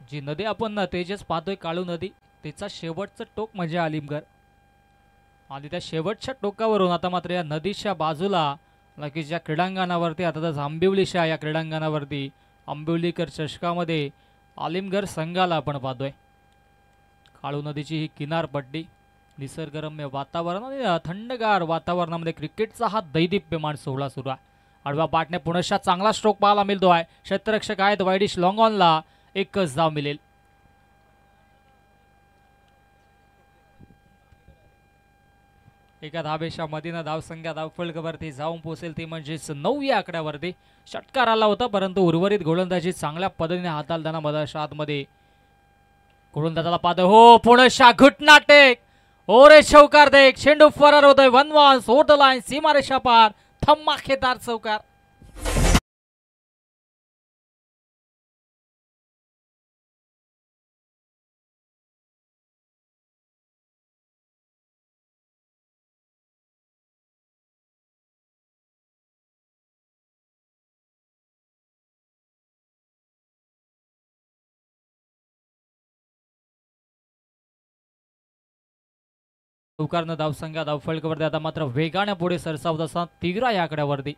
जी नदी आपण तेजस पाहतोय काळू नदी, तिचा शेवटचं टोक म्हणजे आलिमगड. आणि त्या शेवटच्या टोकावरून आता मात्र या नदीच्या बाजूला लगेच क्रीडांगणावरती अर्थातच आंबिवलीच्या या क्रीडांगणावरती आंबिवलीकर चषकामध्ये आलिमगड संघाला आपण पाहतोय. काळू नदीची ही किनारपट्टी, निसर्गरम्य वातावरण आणि थंडगार वातावरणामध्ये क्रिकेटचा हा दैदिप्यमान सोहळा सुरू आहे. आडवा पाटणे पुनश्च चांगला स्ट्रोक पाहायला मिळतो आहे. क्षेत्ररक्षक आहेत वायडिश लॉंग ऑनला एकच धाव मिळेल. एका धाबेच्या मधीनं धावसंख्या धावफलकावरती जाऊन पोहोचेल ती म्हणजेच 9 या आकड्यावरती. षटकार आला होता परंतु उर्वरित गोलंदाजी चांगल्या पद्धतीने हाताळताना मधाच्या आतमध्ये गोलंदाजाला पाहतोय. हो पुनश्च घुटना टेक ओरे चौकार देख चेंडू फरार होतोय. 1-1 सोट लाईन सीमारेषा पार धमाकेदार चौकार. चौकारनं धावसंख्या धावफलकावरती आता मात्र वेगाने पुढे सरसावत असताना 13 या आकड्यावरती.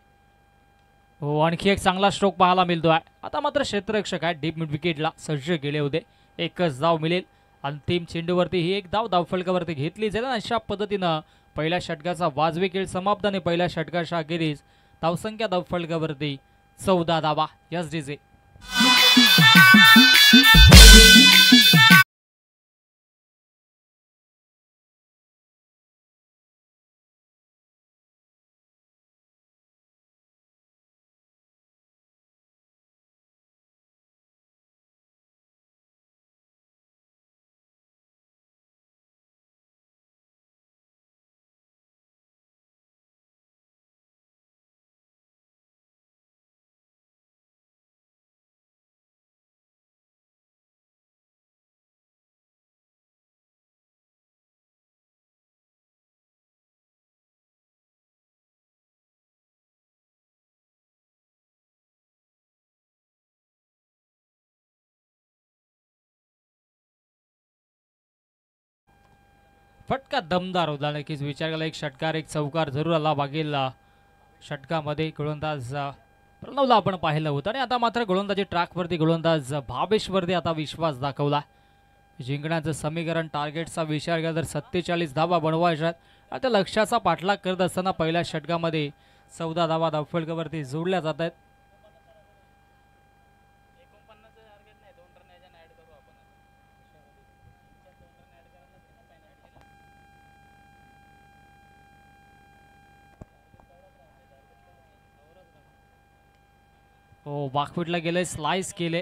हो आणखी एक चांगला स्ट्रोक पाहायला मिळतो आहे. आता मात्र क्षेत्ररक्षक आहे डीप मिड विकेटला सज्ज गेले होते. एकच धाव मिळेल. अंतिम चेंडूवरती ही एक धाव धावफलकावरती घेतली जाईल. अशा पद्धतीनं पहिल्या षटकाचा वाजवी खेळ समाप्त आणि पहिल्या षटकाच्या अखेरीस धावसंख्या धावफलकावरती 14 धावा. Yes DJ. फटका दमदार होता. नक्कीच विचार केला एक षटकार एक चौकार जरूर आला मागील षटकामध्ये. गोलंदाज प्रणवला आपण पाहिलं होतं आणि आता मात्र गोलंदाजी ट्रॅकवरती गोलंदाज भावेशवरती आता विश्वास दाखवला. जिंकण्याचं समीकरण टार्गेटचा विचार केला तर 47 धावा बनवायच्या. आता लक्ष्याचा पाठलाग करत असताना पहिल्या षटकामध्ये 14 धावा धावफलकावरती जोडल्या जात आहेत. हो बाकफुटला गेले स्लाइस केले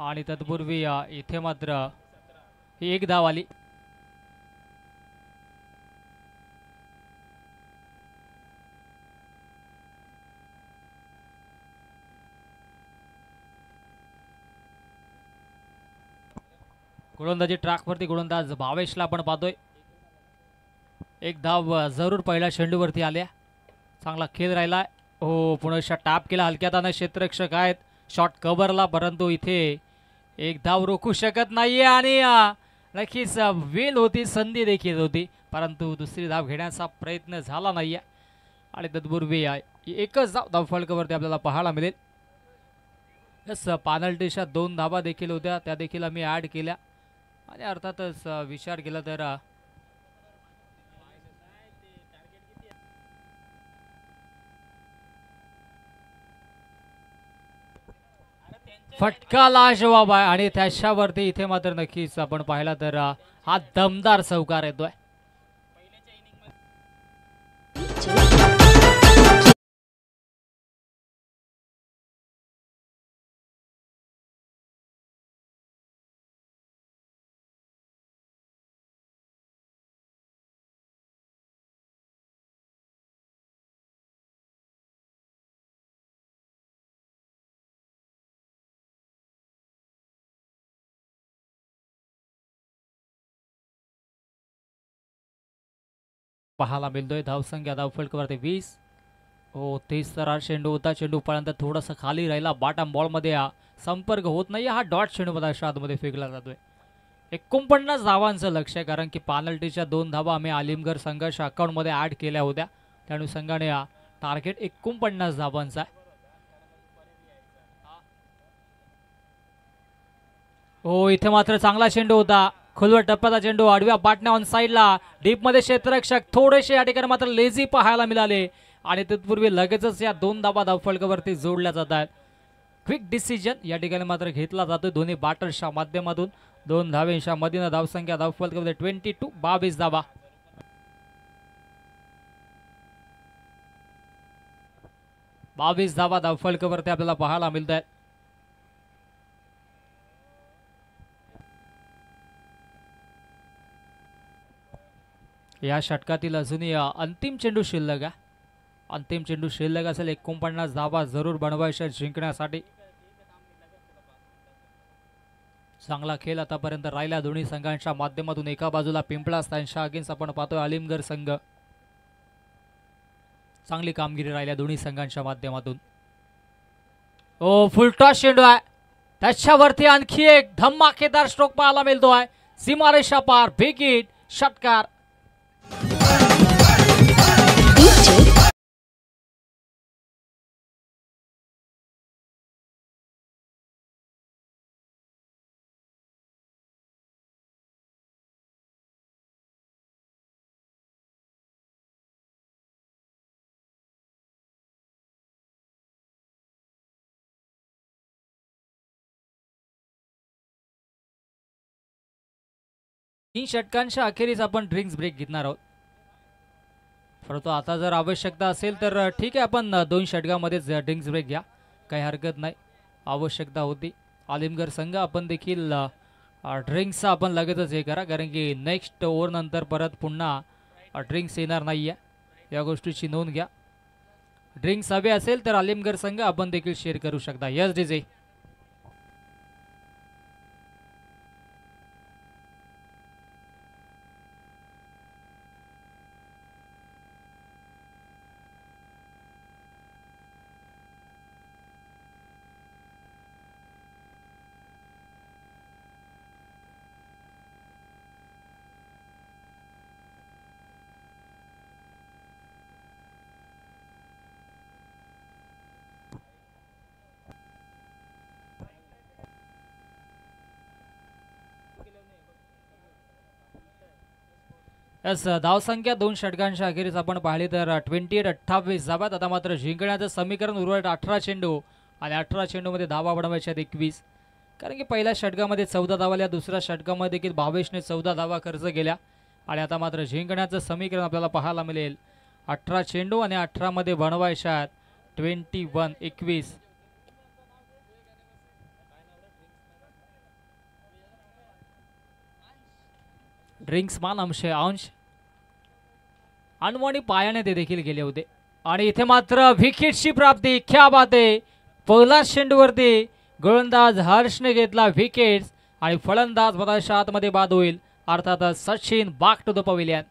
आणि तत्पूर्वी इथे मात्र एक धाव आली. गोलंदाजी ट्रॅकवरती गोलंदाज भावेशला आपण पाहतोय. एक धाव जरूर पहिल्या चेंडूवरती आल्या. चांगला खेळ राहिला. हो पुनश्च टॅप केला हलक्याताना क्षेत्ररक्षक आहेत शॉट कव्हरला परंतु इथे एक धाव रोखू शकत नाहीये आणि नक्कीच वेल होती संधी देखील होती परंतु दुसरी धाव घेण्याचा प्रयत्न झाला नाहीये. आणि तत्पूर्वी एकच धाव फलकावरती आपल्याला पाहायला मिळेल. यस, पेनल्टीच्या 2 धावा देखील होत्या, त्या देखील आम्ही ॲड केल्या. आणि अर्थातच विचार केला तर फटका लाजवाब आहे. आणि त्याच्यावरती इथे मात्र नक्कीच आपण पाहिला तर हा दमदार चौकार येतोय. पाहायला मिळतोय धावसंख्या धावफलकावरती 20. हो, 30 चेंडू होता. चेंडू पळानंतर थोडासा खाली राहिला. बॉटम बॉलमध्ये संपर्क होत नाही. हा डॉट चेंडू आतमध्ये फेकला जातोय. 49 धावांचं लक्ष आहे, कारण की पेनल्टीच्या 2 धावा आम्ही आलिमगड संघाच्या अकाउंटमध्ये ॲड केल्या होत्या. त्या अनुषंगाने टार्गेट 49 धावांचा आहे. हो, इथे मात्र चांगला चेंडू होता. खोलवर टप्प्याचा चेंडू आडव्या पाटण्या ऑन साईडला डीपमध्ये क्षेत्ररक्षक थोडेसे या ठिकाणी मात्र लेझी पाहायला मिळाले. आणि तत्पूर्वी लगेचच या 2 धावा धावफलकावरती जोडल्या जात आहेत. क्विक डिसिजन या ठिकाणी मात्र घेतला जातोय दोन्ही बॅटर्सच्या माध्यमातून. 2 धावेच्या मधीनं धावसंख्या धावफलकामध्ये 22 धावा. धावा धावफलकावरती आपल्याला पाहायला मिळत आहेत. या षटकातील अजूनही अंतिम चेंडू शिल्लक आहे. अंतिम चेंडू शिल्लक असेल. 49 धावा जरूर बनवायच्या जिंकण्यासाठी. चांगला खेळ आतापर्यंत राहिला दोन्ही संघांच्या माध्यमातून. एका बाजूला पिंपळास त्यांच्या अगेन्स्ट आपण पाहतोय आलिमगड संघ. चांगली कामगिरी राहिल्या दोन्ही संघांच्या माध्यमातून. ओ, फुलटॉस चेंडू आहे. त्याच्यावरती आणखी एक धमाकेदार स्ट्रोक पाहायला मिळतोय. सीमारेषा पार, बिग हिट, षटकार. तीन षटकांच्या अखेरीस आपण ड्रिंक्स ब्रेक घेणार आहोत. परंतु आता जर आवश्यकता असेल तर ठीक आहे, आपण 2 षटकामध्येच ड्रिंक्स ब्रेक घ्या, काही हरकत नाही. आवश्यकता होती आलिमगड संघ, आपण देखील ड्रिंक्सचा आपण लगेचच हे करा, कारण की नेक्स्ट ओव्हर नंतर परत पुन्हा ड्रिंक्स येणार नाही आहे. या गोष्टीची नोंद घ्या. ड्रिंक्स हवे असेल तर आलिमगड संघ आपण देखील शेअर करू शकता. Yes DJ. यस, धावसंख्या 2 षटकांच्या अखेरीस आपण पाहिली तर 28 धाव्यात. आता मात्र जिंकण्याचं समीकरण उर्वरित 18 चेंडू आणि 18 चेंडूमध्ये धावा बनवायच्या 21, कारण की पहिल्या षटकामध्ये 14 धावा आल्या. दुसऱ्या षटकामध्ये देखील भावेशने 14 धावा खर्च केल्या. आणि आता मात्र जिंकण्याचं समीकरण आपल्याला पाहायला मिळेल. 18 चेंडू आणि 18 मध्ये बनवायच्या 21. ड्रिंक्स मान अंश अनवाणी पायाने ते देखील गेले होते. आणि इथे मात्र विकेटची प्राप्ती. क्या बात आहे. पहिला चेंडूवरती गोलंदाज हर्षने घेतला विकेट आणि फलंदाज मधाच्या आतमध्ये बाद होईल. अर्थातच Sachin back to the pavilion.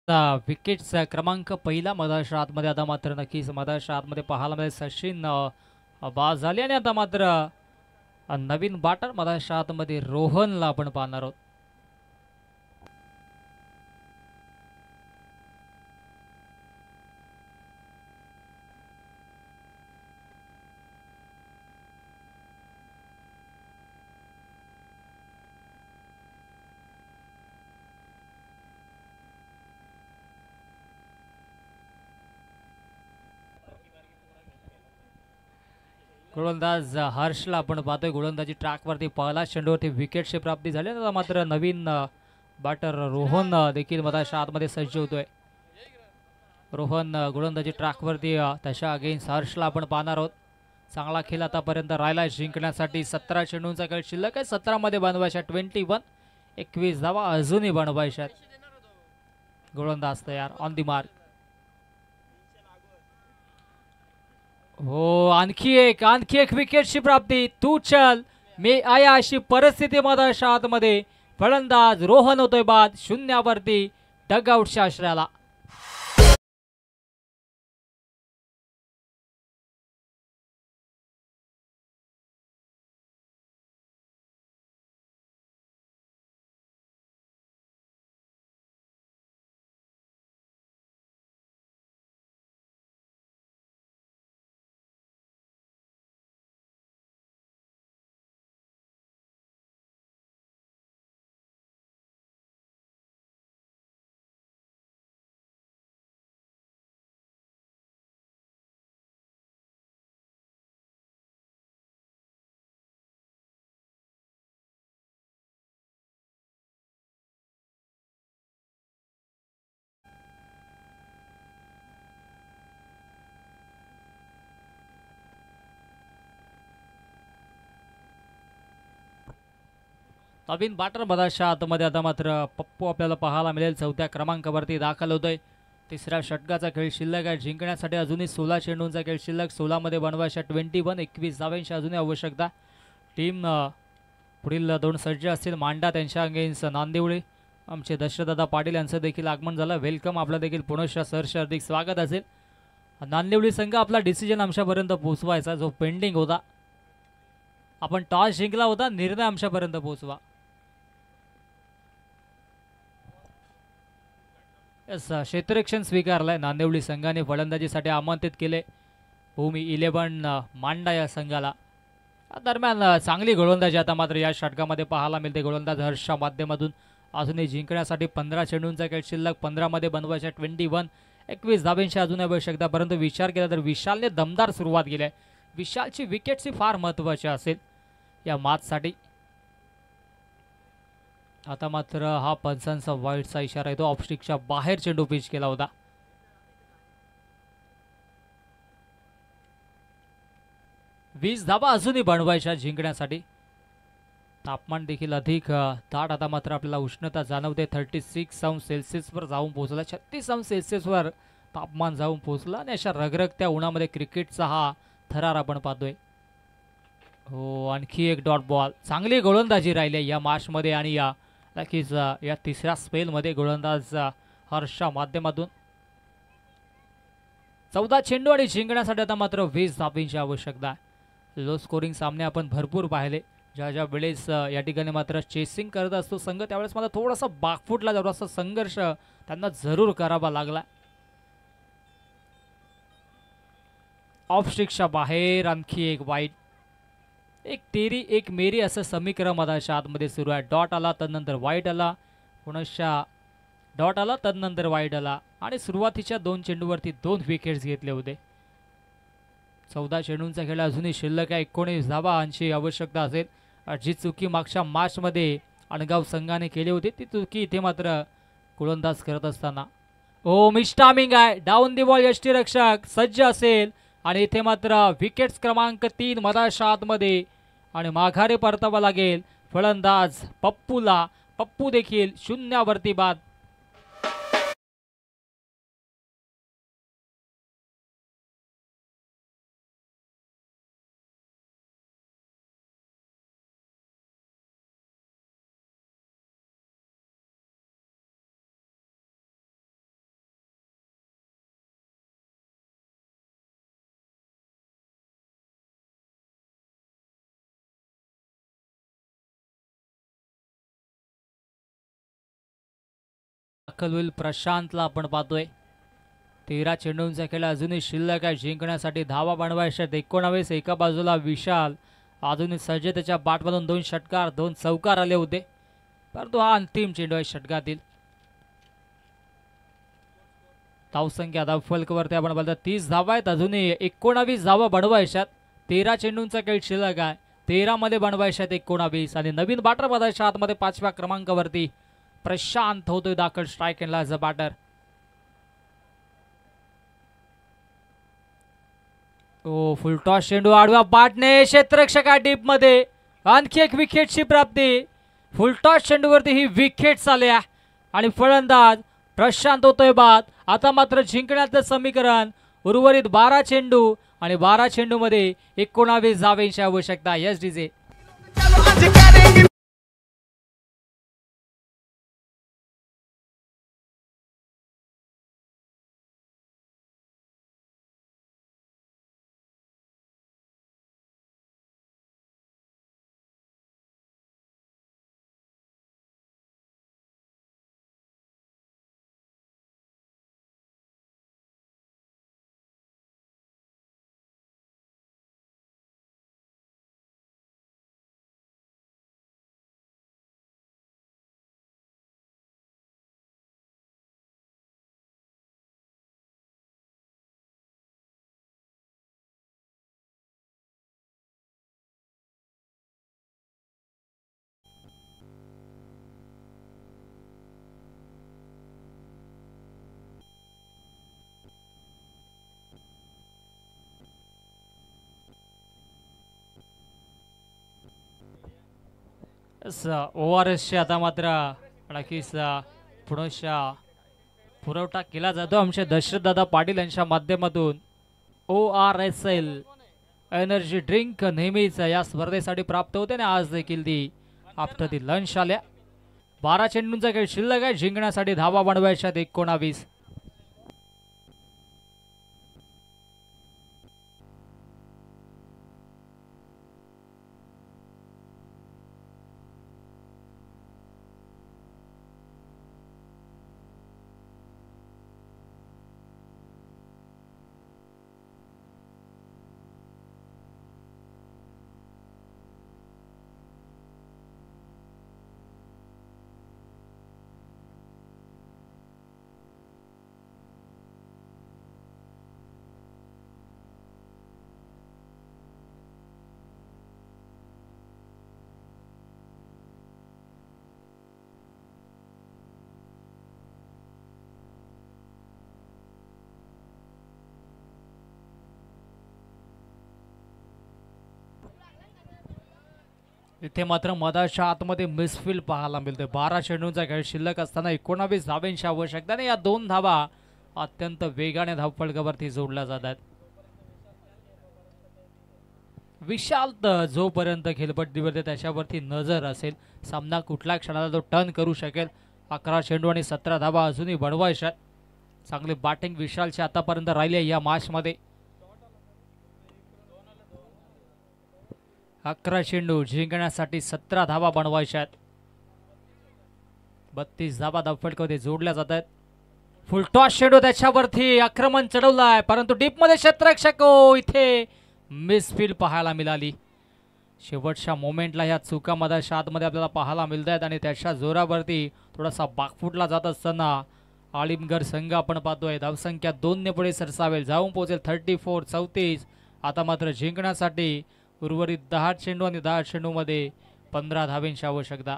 विकेटचा क्रमांक पहिला मधाच्या आतमध्ये आता मात्र नक्कीच मधाच्या आतमध्ये पाहायला मिळेल. सचिन बाद झाले आणि आता मात्र नवीन बॅटर मधाच्या आतमध्ये रोहनला आपण पाहणार आहोत. गोलंदाज हर्षला आपण पाहतोय. गोलंदाजी ट्रॅकवरती पहिला चेंडूवरती विकेटची प्राप्ती झाली. आता मात्र नवीन बॅटर रोहन देखील मधाच्या आतमध्ये सज्ज होतोय. रोहन गोलंदाजी ट्रॅकवरती त्याच्या अगेन्स्ट हर्षला आपण पाहणार आहोत. चांगला खेळ आतापर्यंत राहिला जिंकण्यासाठी. 17 चेंडूंचा खेळ शिल्लक आहे. 17 मध्ये बनवायच्या 21. 21 धावा अजूनही बनवायच्या. गोलंदाज तयार ऑन दी मार्क. हो आणखी एक विकेटची प्राप्ती. तू चल मी आया अशी परिस्थिती मधाच्या आतमध्ये. फलंदाज रोहन होतोय बाद. 0वरती डगआउटच्या आश्रयाला. नवीन बॅटर मधाच्या आतमध्ये आता मात्र पप्पू आपल्याला पाहायला मिळेल. 4थ्या क्रमांकावरती दाखल होतोय. तिसऱ्या षटकाचा खेळ शिल्लक आहे. जिंकण्यासाठी अजूनही 16 चेंडूंचा खेळ शिल्लक. 16 मध्ये बनवायच्या 21. 21 धावांची अजूनही आवश्यकता. टीम पुढील 2 सज्ज असतील. मांडा त्यांच्या अगेन्स्ट नांदिवळी. आमचे दशरथदादा पाटील यांचं देखील आगमन झालं. वेलकम. आपलं देखील पुनश्च सहर्ष हार्दिक स्वागत असेल. नांदिवळी संघ आपला डिसिजन आमच्यापर्यंत पोहोचवायचा जो पेंडिंग होता. आपण टॉस जिंकला होता. निर्णय आमच्यापर्यंत पोहोचवा. क्षेत्ररक्षण स्वीकारलंय. नांदिवळी संघाने फलंदाजीसाठी आमंत्रित केले भूमी 11 मांडा या संघाला. दरम्यान चांगली गोलंदाजी आता मात्र या षटकामध्ये पाहायला मिळते. गोलंदाज हर्षच्या माध्यमातून अजूनही जिंकण्यासाठी 15 चेंडूंचा खेळ शिल्लक. 15 मध्ये बनवायच्या 21. 21 धाब्यांची अजून आवश्यकता. परंतु विचार केला तर विशालने दमदार सुरुवात केली आहे. विशालची विकेटची फार महत्त्वाची असेल या मॅचसाठी. आता मात्र हा पंचांचा वाईटचा इशारा येतो. ऑफस्टिकच्या बाहेर चेंडू पिच केला होता. वीस धाबा अजूनही बनवायच्या जिंकण्यासाठी. तापमान देखील अधिक दाट आता मात्र आपल्याला उष्णता जाणवते. 36°C वर जाऊन पोहोचला. 36°C वर तापमान जाऊन पोहोचला आणि अशा रगरगत्या उन्हामध्ये क्रिकेटचा हा थरार आपण पाहतोय. हो आणखी एक डॉट बॉल. चांगली गोलंदाजी राहिली या मॅचमध्ये आणि या नक्कीच या तिसऱ्या स्पेलमध्ये गोलंदाज हर्षच्या माध्यमातून 14 चेंडू आणि जिंकण्यासाठी आता मात्र 20 धाबींची आवश्यकता. लो स्कोरिंग सामने आपण भरपूर पाहिले. ज्या वेळेस या ठिकाणी मात्र चेसिंग करत असतो संघ त्यावेळेस मला थोडासा बाकफुटला जरासा संघर्ष त्यांना जरूर करावा लागला. ऑफ स्टिकच्या बाहेर आणखी एक वाईट. एक तेरी एक मेरी असं समीकरण मधाच्या आतमध्ये सुरू आहे. डॉट आला तदनंतर वाईट आला. पुनश्चा डॉट आला तदनंतर वाईट आला आणि सुरुवातीच्या 2 चेंडूवरती 2 विकेट्स घेतले होते. 14 चेंडूंचा खेळ अजूनही शिल्लक आहे. 19 धावांची आवश्यकता असेल. जी चुकी मागच्या मॅचमध्ये अणगाव संघाने केली होती ती चुकी इथे मात्र गोलंदाज करत असताना. ओ मिस टायमिंग आहे. Down the ball. यष्टीरक्षक सज्ज असेल आणि इथे मात्र विकेट्स क्रमांक 3 मधाच्या आतमध्ये आणि माघारी परतावा लागेल फलंदाज पप्पूला. पप्पू देखील 0वरती बाद. दाखल होईल प्रशांतला आपण पाहतोय. 13 चेंडूंचा खेळ अजूनही शिल्लक आहे. जिंकण्यासाठी धावा बनवायच्या 19. एका बाजूला विशाल अजूनही सज्जतेच्या बाटमधून 2 षटकार 2 चौकार आले होते, परंतु हा अंतिम चेंडू आहे षटकातील. धावसंख्या धावफलकावरती आपण बघता 30 धावा आहेत. अजूनही 19 धावा बनवायच्यात. 13 चेंडूंचा खेळ शिल्लक आहे. 13 मध्ये बनवायच्यात 19 आणि नवीन बॅटर बघायच्या आतमध्ये 5व्या क्रमांकावरती प्रशांत होतोय दाखल स्ट्राईक एंडला ॲज अ बॅटर. फुलटॉस चेंडू आडव्या बाटने क्षेत्ररक्षका डीप मध्ये आणखी एक विकेटची प्राप्ती. फुलटॉस चेंडूवरती ही विकेट चालल्या आणि फलंदाज प्रशांत होतोय बाद. आता मात्र जिंकण्याचं समीकरण उर्वरित 12 चेंडू आणि 12 चेंडू मध्ये 19 धावांची आवश्यकता. Yes DJ. ORSच्या आता मात्र नक्कीच पुरवठा केला जातो आमच्या दशरथदादा पाटील यांच्या माध्यमातून. ORSL एनर्जी ड्रिंक नेहमीच या स्पर्धेसाठी प्राप्त होते आणि आज देखील ती आफ्टर दी लंच आल्या. 12 चेंडूंचा खेळ शिल्लक आहे. जिंकण्यासाठी धावा बनवायच्या 19. इथे मात्र मधाच्या आतमध्ये मिसफील पाहायला मिळते. 12 चेंडूंचा खेळ शिल्लक असताना 19 धावांची आवश्यकता आणि या 2 धावा अत्यंत वेगाने धावफलकावरती जोडल्या जातात. विशाल जोपर्यंत खेळपट्टीवरती त्याच्यावरती नजर असेल, सामना कुठल्या क्षणाला तो टर्न करू शकेल. 11 चेंडू आणि 17 धावा अजूनही बनवायच्यात. चांगली बॅटिंग विशालची आतापर्यंत राहिली आहे या मॅचमध्ये. 11 चेंडू जिंकण्यासाठी 17 धावा बनवायच्यात. 32 धावा धावफलकामध्ये जोडल्या जात आहेत. फुलटॉस चेंडू त्याच्यावरती आक्रमण चढवलाय, परंतु डीप मध्ये क्षेत्ररक्षक इथे मिसफील पाहायला मिळाली. शेवटच्या मोमेंटला ह्या चुका मधाच्या आतमध्ये आपल्याला पाहायला मिळत आहेत आणि त्याच्या जोरावरती थोडासा बागफुटला जात असताना आलिमगड संघ आपण पाहतोय धावसंख्या 2 ने पुढे सरसावेल, जाऊन पोहोचेल 34. आता मात्र जिंकण्यासाठी उर्वरित 10 चेंडू आणि 10 चेंडूमध्ये 15 धावांची आवश्यकता.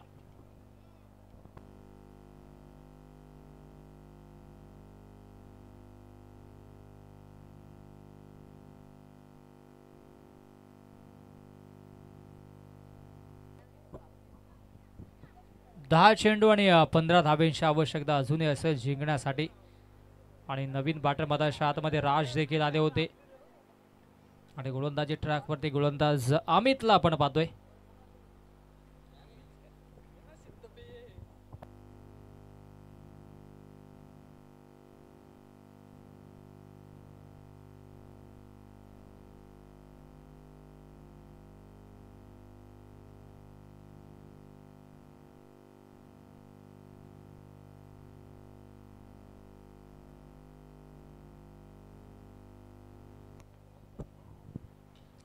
दहा चेंडू आणि 15 धावांची आवश्यकता अजूनही असेल जिंकण्यासाठी. आणि नवीन बॅटर मधाच्या आतमध्ये राज देखील आले होते आणि गोलंदाजी ट्रॅकवरती गोलंदाज अमितला आपण पाहतोय.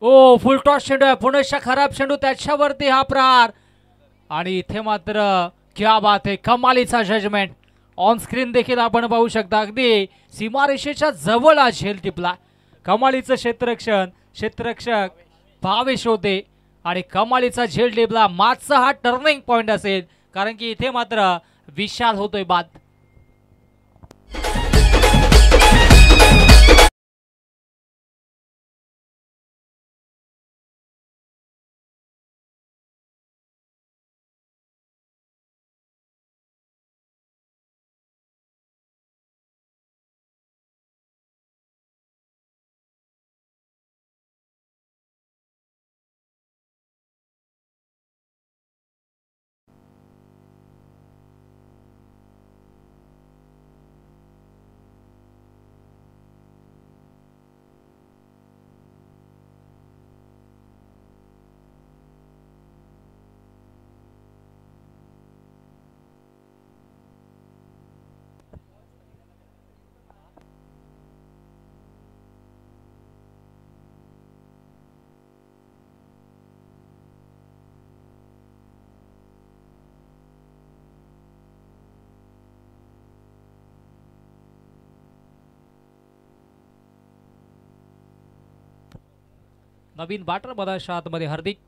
ओ फुलटॉस चेंडू आहे, पुनश्च खराब चेंडू, त्याच्यावरती हा प्रहार. आणि इथे मात्र क्या बात आहे, कमालीचा जजमेंट. ऑन स्क्रीन देखील आपण पाहू शकता, अगदी सीमारेषेच्या जवळ हा झेल टिपला. कमालीचं क्षेत्ररक्षक भावेश होते आणि कमालीचा झेल टिपला. मागचा हा टर्निंग पॉइंट असेल, कारण की इथे मात्र विशाल होतोय बाद. नवीन बॅटर बदाशा आतमध्ये हार्दिक.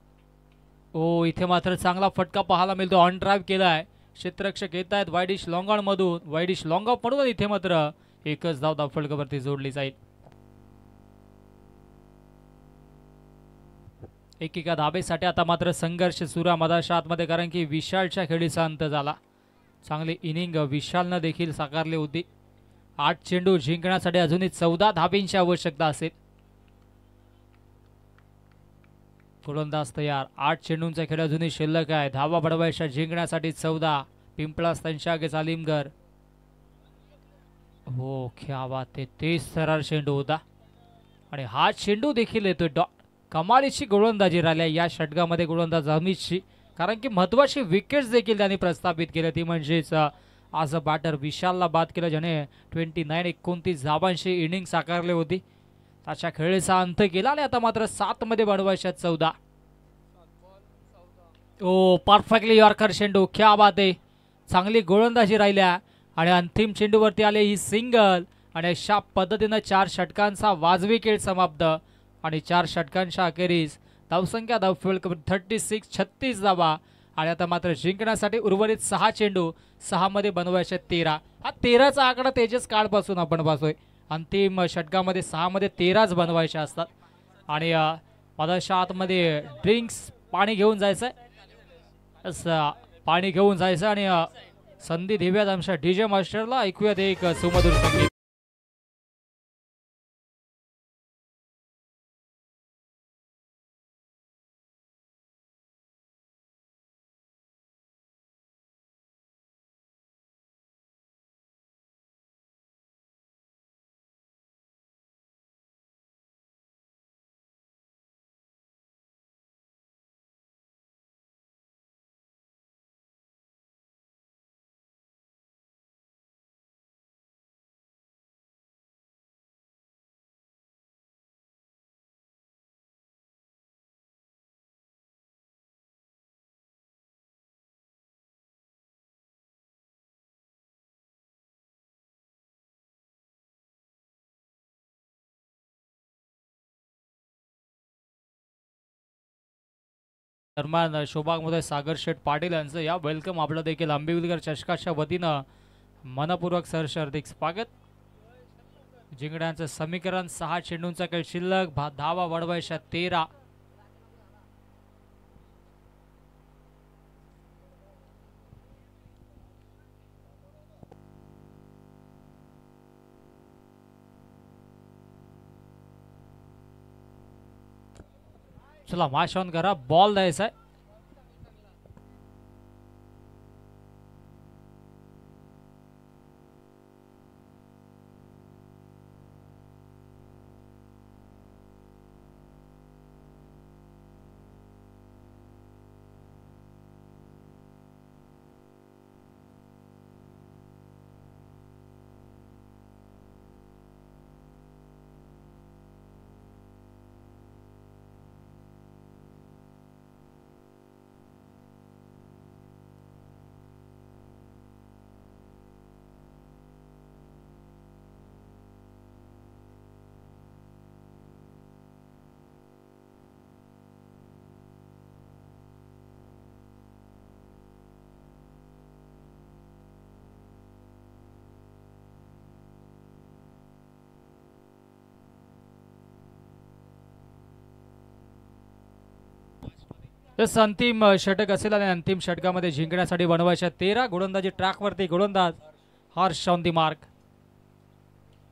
ओ इथे मात्र चांगला फटका पाहायला मिळतो, ऑन ड्राईव्ह केलाय. क्षेत्ररक्षक येत आहेत वाईडिश लॉंग मधून, वाईडिश लॉंग ऑफ म्हणून इथे मात्र एकच धाव धावफलकावरती जोडली जाईल. एकेका धाबेसाठी आता मात्र संघर्ष सुरू आहे मदाशा आतमध्ये, कारण की विशालच्या खेळीचा अंत झाला. चांगली इनिंग विशालनं देखील साकारली होती. 8 चेंडू जिंकण्यासाठी अजूनही 14 धाबींची आवश्यकता असेल. गोलंदाज तयार, 8 चेंडूंचा खेळ अजूनही शिल्लक आहे. धावा बडवायच्या जिंकण्यासाठी 14. पिंपळास त्यांच्या आगे सालिमगर. हो क्या बात आहे, तेज सरार चेंडू होता आणि हा चेंडू देखील येतोय. कमालीची गोलंदाजी राहिल्या या षटकामध्ये गोलंदाज अमितची, कारण की महत्वाची विकेट्स देखील त्यांनी प्रस्थापित केल्या. ती म्हणजेच आज बॅटर विशालला बाद केलं, ज्याने 29 धावांची इनिंग साकारली होती. त्याच्या खेळीचा अंत केला आणि आता मात्र 7 मध्ये बनवायच्या 14. ओ परफेक्टली यॉर्कर चेंडू, क्या बात आहे. चांगली गोलंदाजी राहिल्या आणि अंतिम चेंडूवरती आले ही सिंगल आणि अशा पद्धतीनं 4 षटकांचा वाजवी खेळ समाप्त. आणि 4 षटकांच्या अखेरीस धावसंख्या धावफलक 36 धावा. आणि आता मात्र जिंकण्यासाठी उर्वरित 6 चेंडू, 6 मध्ये बनवायचे 13. हा 13चा आकडा तेजस काळपासून आपण पाहतोय. अंतिम षटकामध्ये 6 मध्ये 13च बनवायचे असतात. आणि मधाच्या आतमध्ये ड्रिंक्स पाणी घेऊन जायचंय, पाणी घेऊन जायचं आणि संधी देऊयात आमच्या डीजे मास्टरला. ऐकूयात एक सुमधुर संगीत. दरम्यान शोभागमध्ये सागर शेठ पाटील यांचं या वेलकम आपलं देखील आंबेविलकर चषकाच्या वतीनं मनपूर्वक सहर्ष हार्दिक स्वागत. जिंकण्याचं समीकरण 6 चेंडूंचा खेळ शिल्लक, धावा वाढवायच्या 13. चला मॅच ऑन करा, बॉल द्यायचा आहे. तसं अंतिम षटक असेल आणि अंतिम षटकामध्ये जिंकण्यासाठी बनवायच्या 13 गोलंदाजी ट्रॅकवरती गोलंदाज हर्ष ऑन दी मार्क.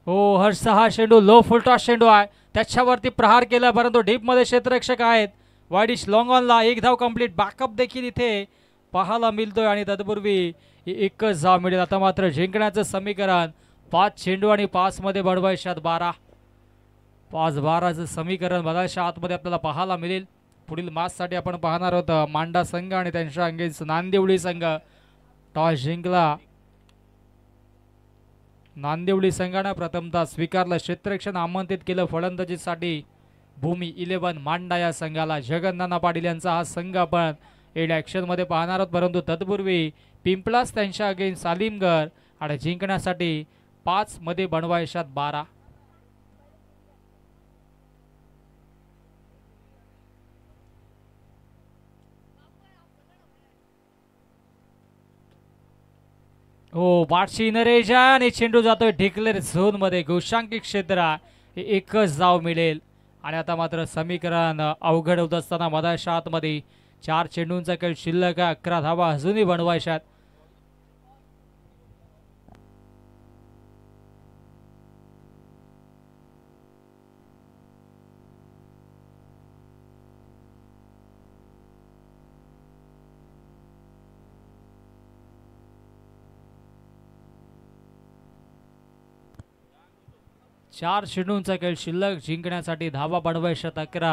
हो हर्षचा हा चेंडू लो फुलटॉस चेंडू आहे, त्याच्यावरती प्रहार केला परंतु डीपमध्ये क्षेत्ररक्षक आहेत. वाईडिश लॉंग ऑनला एक धाव कंप्लीट. बॅकअप देखील इथे पाहायला मिळतोय आणि तत्पूर्वी एकच धाव मिळेल. आता मात्र जिंकण्याचं समीकरण 5 चेंडू आणि 5 मध्ये बनवायच्यात 12. 5-12चं समीकरण बघायच्या आतमध्ये आपल्याला पाहायला मिळेल. पुढील मॅचसाठी आपण पाहणार आहोत मांडा संघ आणि त्यांच्या अगेन्स्ट नांदिवली संघ. टॉस जिंकला नांदिवली संघानं, प्रथमतः स्वीकारलं क्षेत्ररक्षण, आमंत्रित केलं फलंदाजीसाठी भूमी 11 मांडा या संघाला. जगन्नाना पाटील यांचा हा संघ आपण एड ॲक्शन मध्ये पाहणार आहोत. परंतु तत्पूर्वी पिंपलास त्यांच्या अगेन्स्ट सालिमगर आणि जिंकण्यासाठी 5 मध्ये बनवायच्यात 12. हो बाटशी नरेजा आणि चेंडू जातोय डिक्लेअर झोन मध्ये. गोशांकी क्षेत्र एकच धाव मिळेल आणि आता मात्र समीकरण अवघड होत असताना मधाच्या आतमध्ये 4 चेंडूंचा खेळ शिल्लक, 11 धावा अजूनही बनवायच्यात. चार चेंडूंचा खेळ शिल्लक, जिंकण्यासाठी धावा बनवायच्यात 11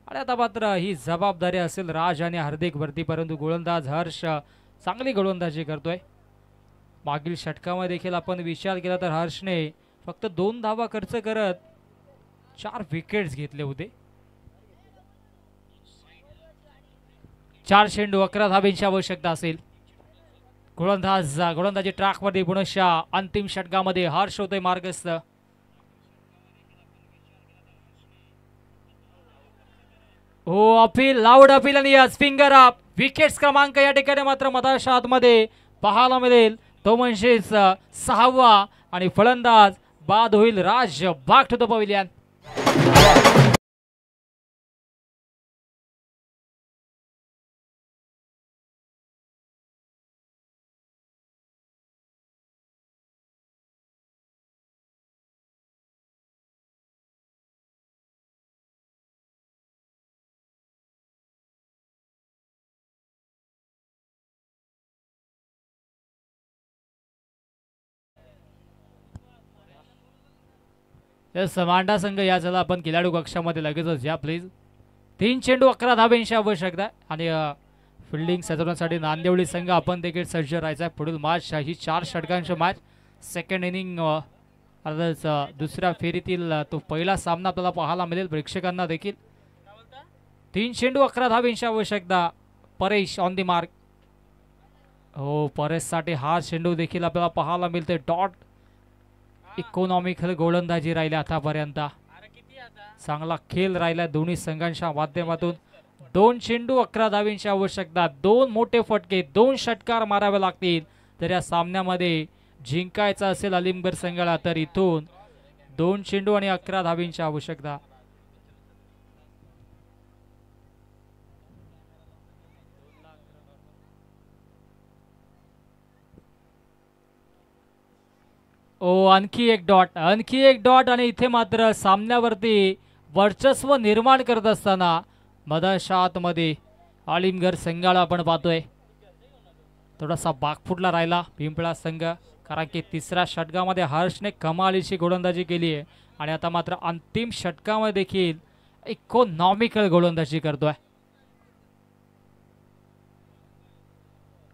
आणि आता मात्र ही जबाबदारी असेल राज आणि हार्दिक वरती. परंतु गोलंदाज हर्ष चांगली गोलंदाजी करतोय. मागील षटकामध्ये देखील आपण विचार केला तर हर्षने फक्त 2 धावा खर्च करत 4 विकेट्स घेतले होते. 4 चेंडू 11 धाब्यांची आवश्यकता असेल. गोलंदाजी ट्रॅकमध्ये पुनश्च अंतिम षटकामध्ये हर्ष होतोय मार्गस्थ. हो अपील, लाऊड अपील आणि फिंगर अप. विकेट्स क्रमांक या ठिकाणी मात्र मधाच्या आतमध्ये पाहायला मिळेल तो म्हणजे 6वा आणि फलंदाज बाद होईल राज बॅक टू द पवेलियन. मांडा संघ या चला आपण खिलाडू कक्षामध्ये लगेचच या प्लीज. 3 चेंडू 11 धाब्यांची आवश्यकता आहे आणि फिल्डिंग सजवण्यासाठी नांदिवली संघ आपण देखील सज्ज राहायचा आहे. पुढील मॅच ही 4 षटकांची मॅच. सेकंड इनिंग अर्थातच दुसऱ्या फेरीतील तो पहिला सामना आपल्याला पाहायला मिळेल प्रेक्षकांना देखील. 3 चेंडू 11 धाब्यांची आवश्यकता. Paresh on the mark. हो परेशसाठी हा चेंडू देखील आपल्याला पाहायला मिळते. डॉट इकॉनॉमिकल गोलंदाजी राहिली आतापर्यंत. चांगला खेळ राहिला दोन्ही संघांच्या माध्यमातून. 2 चेंडू 11 धाब्यांची आवश्यकता. 2 मोठे फटके, 2 षटकार मारावे लागतील तर या सामन्यामध्ये जिंकायचं असेल अलिमगड संघाला. तर इथून 2 चेंडू आणि 11 धाब्यांची आवश्यकता. ओ आणखी एक डॉट आणि इथे मात्र सामन्यावरती वर्चस्व निर्माण करत असताना मधाच्या आतमध्ये अलिमगड संघाला आपण पाहतोय थोडासा बागफुटला राहिला पिंपळा संघ, कारण की तिसऱ्या षटकामध्ये हर्षने कमालीची गोलंदाजी केली आहे आणि आता मात्र अंतिम षटकामध्ये देखील इकॉनॉमिकल गोलंदाजी करतोय.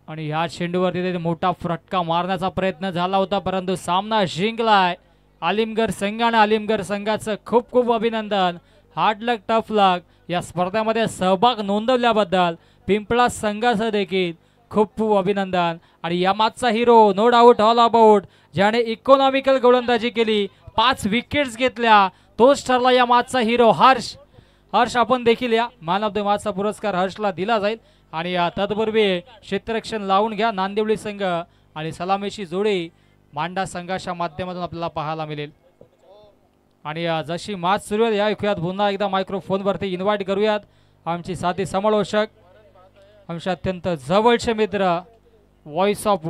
आणि ह्या चेंडूवरती तिथे मोठा फटका मारण्याचा प्रयत्न झाला होता परंतु सामना जिंकलाय अलिमगड संघाने. अलिमगड संघाचं खूप खूप अभिनंदन. हार्ड लक टफ लक या स्पर्धेमध्ये सहभाग नोंदवल्याबद्दल पिंपळा संघाचं देखील खूप खूप अभिनंदन. आणि या मॅचचा hero no doubt all about ज्याने इकॉनॉमिकल गोलंदाजी केली, 5 विकेट्स घेतल्या, तोच ठरला या मॅचचा हिरो हर्ष. आपण देखील या मॅन ऑफ द मॅचचा पुरस्कार हर्षला दिला जाईल. आणि तत्पूर्वी क्षेत्ररक्षण लावून घ्या नांदिवली संघ आणि सलामीची जोडी मांडा संघाच्या माध्यमातून आपल्याला पाहायला मिळेल. आणि जशी मॅच सुरू आहे या ऐकूयात पुन्हा एकदा मायक्रोफोनवरती इन्व्हाइट करूयात आमची साथी समालोचक आमचे अत्यंत जवळचे मित्र व्हॉइस ऑफ